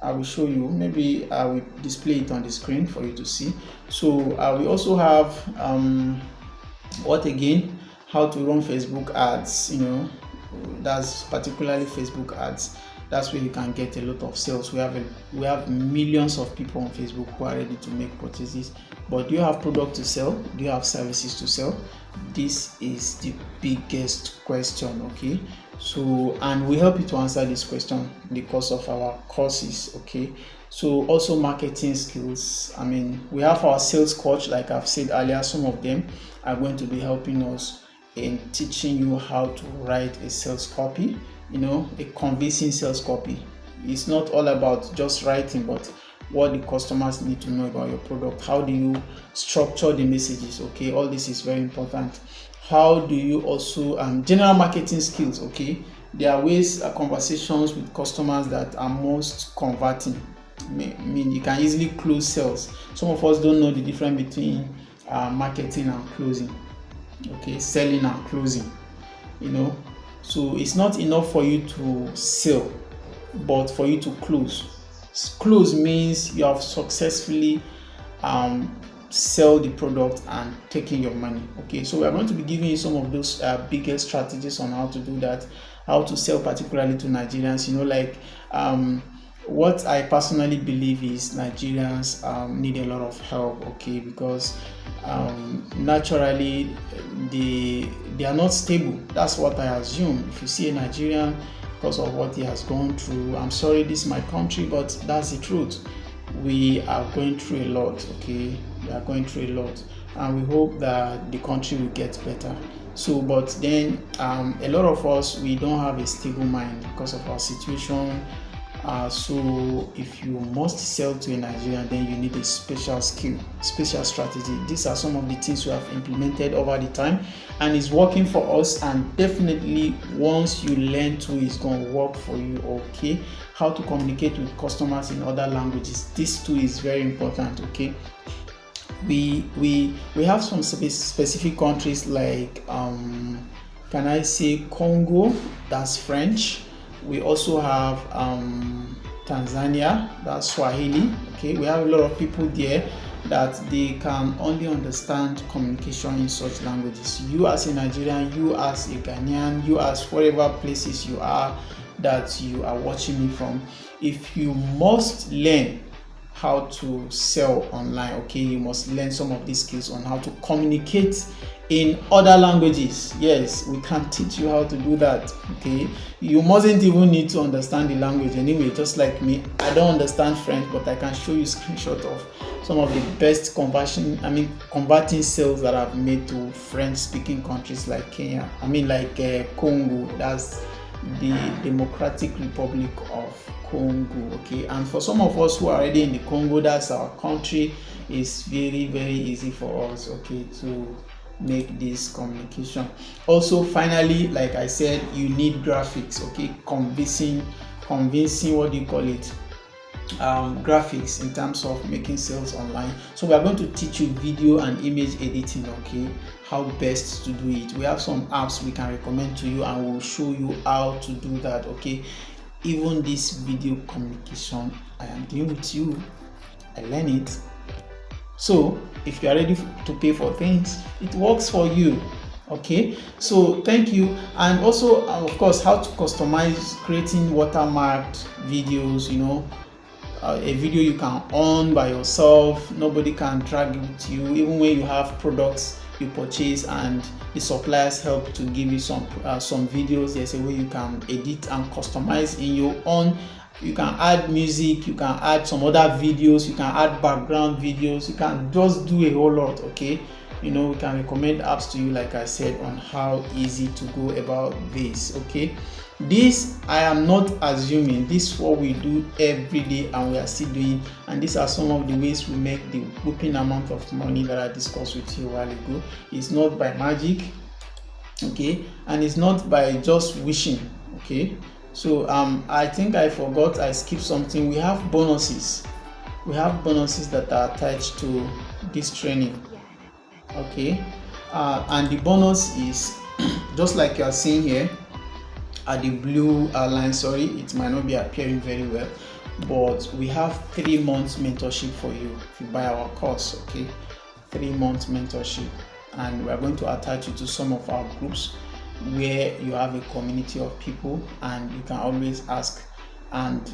I will show you. Maybe I will display it on the screen for you to see. So we also have how to run Facebook ads. That's particularly Facebook ads. That's where you can get a lot of sales. We have millions of people on Facebook who are ready to make purchases. But do you have product to sell? Do you have services to sell? This is the biggest question. Okay, so and we help you to answer this question in the course of our courses. Okay, so also marketing skills. I mean, we have our sales coach, like I've said earlier. Some of them are going to be helping us in teaching you how to write a sales copy, a convincing sales copy. It's not all about just writing, but what the customers need to know about your product. How do you structure the messages? Okay, all this is very important. How do you also general marketing skills? Okay, there are ways, conversations with customers that are most converting. I mean, you can easily close sales. Some of us don't know the difference between marketing and closing. Okay, selling and closing. So it's not enough for you to sell, but for you to close. Close means you have successfully sell the product and taking your money. Okay, so we are going to be giving you some of those biggest strategies on how to do that, how to sell particularly to Nigerians. What I personally believe is Nigerians need a lot of help. Okay, because naturally they are not stable. That's what I assume. If you see a Nigerian, because of what he has gone through, I'm sorry, this is my country, but that's the truth. We are going through a lot. Okay, we are going through a lot, and we hope that the country will get better. So, but then a lot of us, we don't have a stable mind because of our situation. So if you must sell to a Nigerian, then you need a special skill, special strategy. These are some of the things we have implemented over the time, and it's working for us. And definitely, once you learn to, it's going to work for you. Okay, how to communicate with customers in other languages. This too is very important. Okay, we have some specific countries like can I say Congo? That's French. We also have Tanzania, that's Swahili. Okay, we have a lot of people there that they can only understand communication in such languages. You as a Nigerian, you as a Ghanaian, you as whatever places you are that you are watching me from, if you must learn how to sell online. Okay, you must learn some of these skills on how to communicate in other languages. Yes, we can teach you how to do that. Okay, you mustn't even need to understand the language anyway. Just like me, I don't understand French, but I can show you screenshot of some of the best converting sales that I've made to French speaking countries like Kenya, Congo. That's the Democratic Republic of Congo. Okay, and for some of us who are already in the Congo, that's our country, it's very, very easy for us, okay, to make this communication. Also, finally, like I said, you need graphics. Okay, convincing what do you call it, graphics in terms of making sales online. So we are going to teach you video and image editing. Okay, how best to do it. We have some apps we can recommend to you, and we'll show you how to do that. Okay, even this video communication I am doing with you, I learn it. So if you are ready to pay for things, it works for you. Okay, so thank you. And also, of course, how to customize creating watermarked videos. A video you can own by yourself, nobody can drag it to you. Even when you have products you purchase and the suppliers help to give you some videos, there's a way you can edit and customize in your own. You can add music, you can add some other videos, you can add background videos, you can just do a whole lot. Okay, we can recommend apps to you, like I said, on how easy to go about this. Okay, this I am not assuming, this is what we do every day and we are still doing, and these are some of the ways we make the whopping amount of money that I discussed with you a while ago. It's not by magic, okay, and it's not by just wishing. Okay, so I think I forgot, I skipped something. We have bonuses that are attached to this training. Okay, and the bonus is just like you are seeing here at the blue line. Sorry, it might not be appearing very well, but we have 3 months mentorship for you if you buy our course. Okay, 3 months mentorship, and we are going to attach you to some of our groups where you have a community of people and you can always ask, and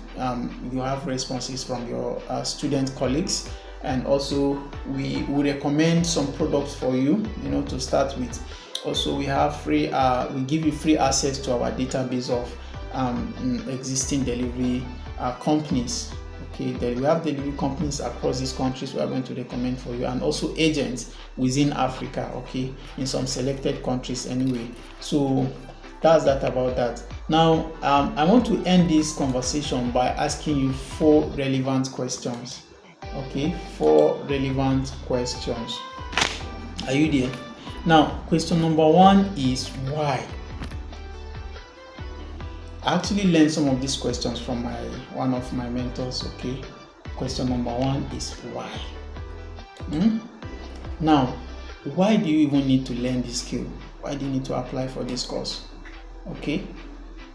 you have responses from your student colleagues. And also we recommend some products for you, to start with. Also, we have free we give you free access to our database of existing delivery companies. Okay, we have delivery companies across these countries we are going to recommend for you, and also agents within Africa, okay, in some selected countries anyway. So that's that about that. Now I want to end this conversation by asking you 4 relevant questions. Okay, 4 relevant questions. Are you there? Now, question number 1 is why. I actually learned some of these questions from one of my mentors. Okay, question number 1 is why. Now, why do you even need to learn this skill? Why do you need to apply for this course? Okay,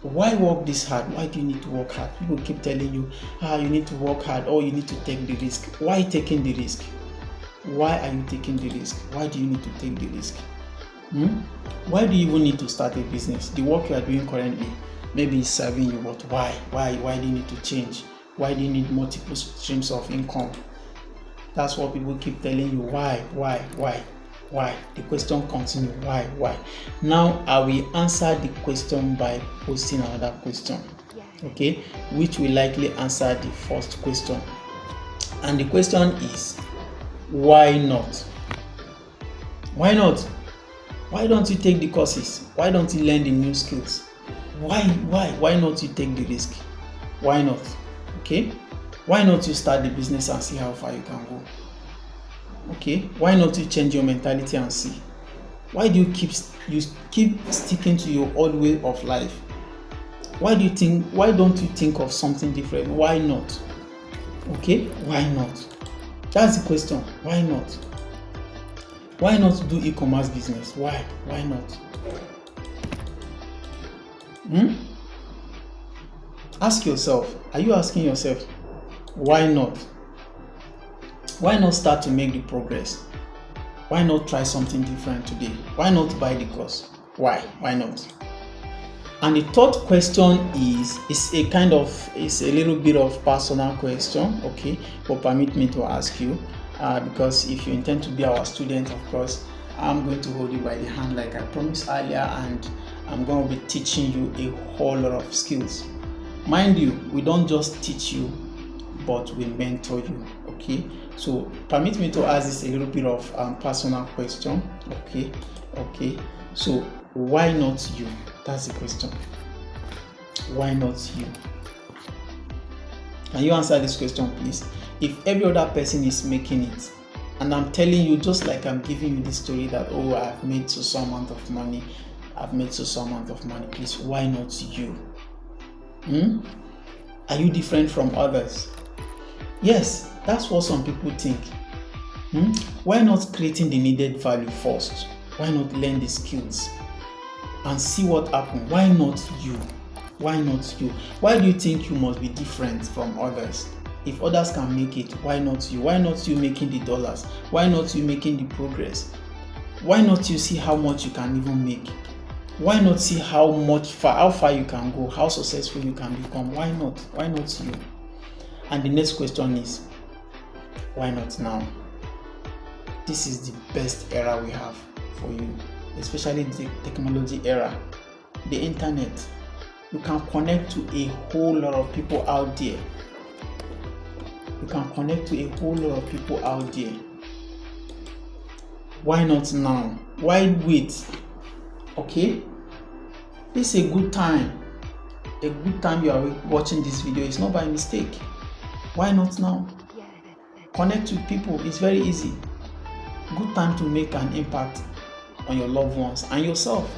why work this hard? Why do you need to work hard? People keep telling you, you need to work hard, or you need to take the risk. Why taking the risk? Why are you taking the risk? Why do you need to take the risk? Why do you even need to start a business? The work you are doing currently maybe is serving you, but why? Why do you need to change? Why do you need multiple streams of income? That's what people keep telling you. Why? The question continues. Why? Now I will answer the question by posting another question, okay, which will likely answer the first question. And the question is, why not? Why not? Why don't you take the courses? Why don't you learn the new skills? Why not you take the risk? Why not? Okay, why not you start the business and see how far you can go? Okay, why not you change your mentality and see? Why do you keep sticking to your old way of life? Why don't you think of something different? Why not? Okay, why not? That's the question. Why not? Why not do e-commerce business? Why not? Ask yourself. Are you asking yourself, why not? Why not start to make the progress? Why not try something different today? Why not buy the course? Why not? And the third question is it's a little bit of personal question, okay, but permit me to ask you, because if you intend to be our student, of course, I'm going to hold you by the hand like I promised earlier, and I'm going to be teaching you a whole lot of skills. Mind you, we don't just teach you, but we mentor you, okay? So permit me to ask this a little bit of personal question, okay? So why not you? That's the question. Why not you? Can you answer this question, please? If every other person is making it, and I'm telling you, just like I'm giving you this story that, oh, I've made so amount of money, please, why not you? Are you different from others? Yes, that's what some people think. Why not creating the needed value first? Why not learn the skills and see what happens? Why not you? Why not you? Why do you think you must be different from others? If others can make it, why not you? Why not you making the dollars? Why not you making the progress? Why not you see how much you can even make? Why not see how far you can go, how successful you can become? Why not? Why not you? And the next question is, why not now? This is the best era we have for you, especially the technology era, the internet. You can connect to a whole lot of people out there. Why not now? Why wait? Okay? This is a good time. You are watching this video. It's not by mistake. Why not now? Connect with people. It's very easy. Good time to make an impact on your loved ones and yourself.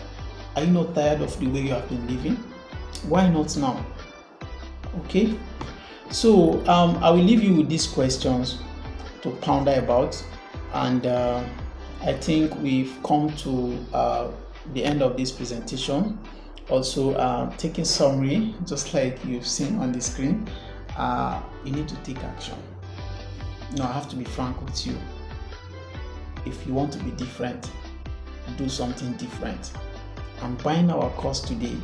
Are you not tired of the way you have been living? Why not now? Okay? So I will leave you with these questions to ponder about, and I think we've come to the end of this presentation. Also, taking summary, just like you've seen on the screen, you need to take action. No, I have to be frank with you. If you want to be different, do something different. And buying our course today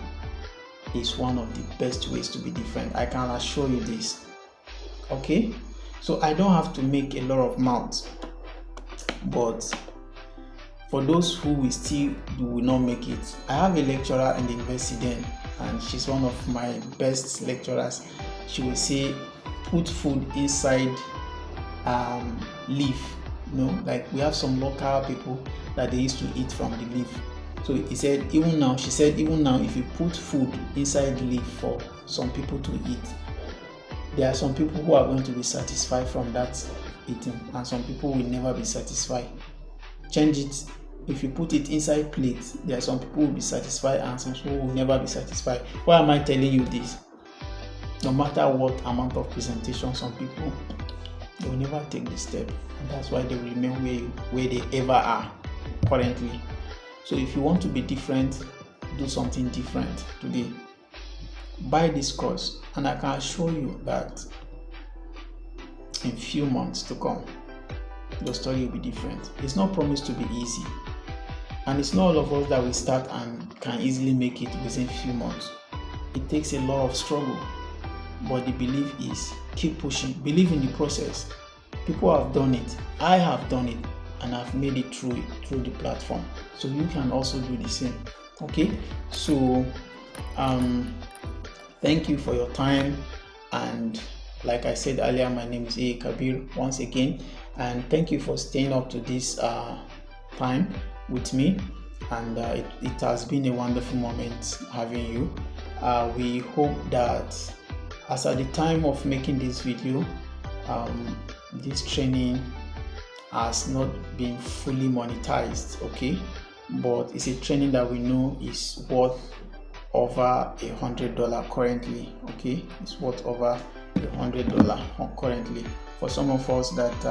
is one of the best ways to be different. I can assure you this. Okay? So I don't have to make a lot of mouths, but for those who will not make it, I have a lecturer in the university then, and she's one of my best lecturers. She will say, put food inside leaf. Like we have some local people that they used to eat from the leaf. So she said even now, if you put food inside the leaf for some people to eat, there are some people who are going to be satisfied from that eating, and some people will never be satisfied. Change it. If you put it inside plates, there are some people who will be satisfied and some people will never be satisfied. Why am I telling you this? No matter what amount of presentation, some people, they will never take the step, and that's why they will remain where they ever are currently. So if you want to be different, do something different today. Buy this course, and I can assure you that in few months to come, your story will be different. It's not promised to be easy, and it's not all of us that will start and can easily make it within few months. It takes a lot of struggle, but the belief is keep pushing. Believe in the process. People have done it. I have done it, and I've made it through the platform. So you can also do the same. Okay? So thank you for your time, and like I said earlier, my name is A. Kabir once again, and thank you for staying up to this time with me, and it has been a wonderful moment having you. We hope that as at the time of making this video, this training has not been fully monetized, okay, but it's a training that we know is worth over $100 currently. Okay, it's worth over $100 currently. For some of us that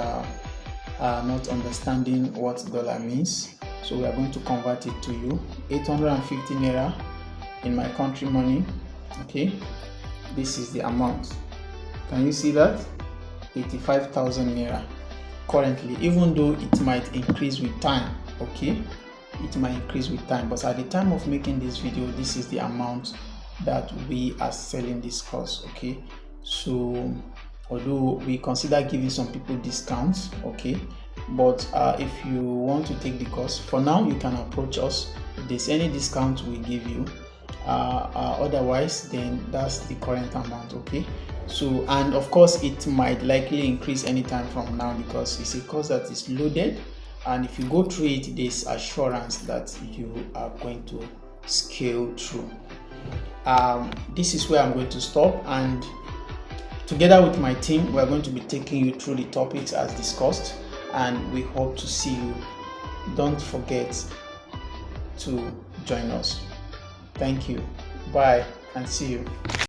are not understanding what dollar means, so we are going to convert it to you. 850 Naira in my country money. Okay, this is the amount. Can you see that? 85,000 Naira currently, even though it might increase with time. Okay, it might increase with time, but at the time of making this video, this is the amount that we are selling this course. Okay, so although we consider giving some people discounts, okay, but if you want to take the course, for now you can approach us. If there's any discount, we give you. Otherwise, then that's the current amount. Okay, so, and of course it might likely increase anytime from now, because it's a course that is loaded, and if you go through it, there's assurance that you are going to scale through. This is where I'm going to stop, and together with my team, we're going to be taking you through the topics as discussed, and we hope to see you. Don't forget to join us. Thank you. Bye, and see you.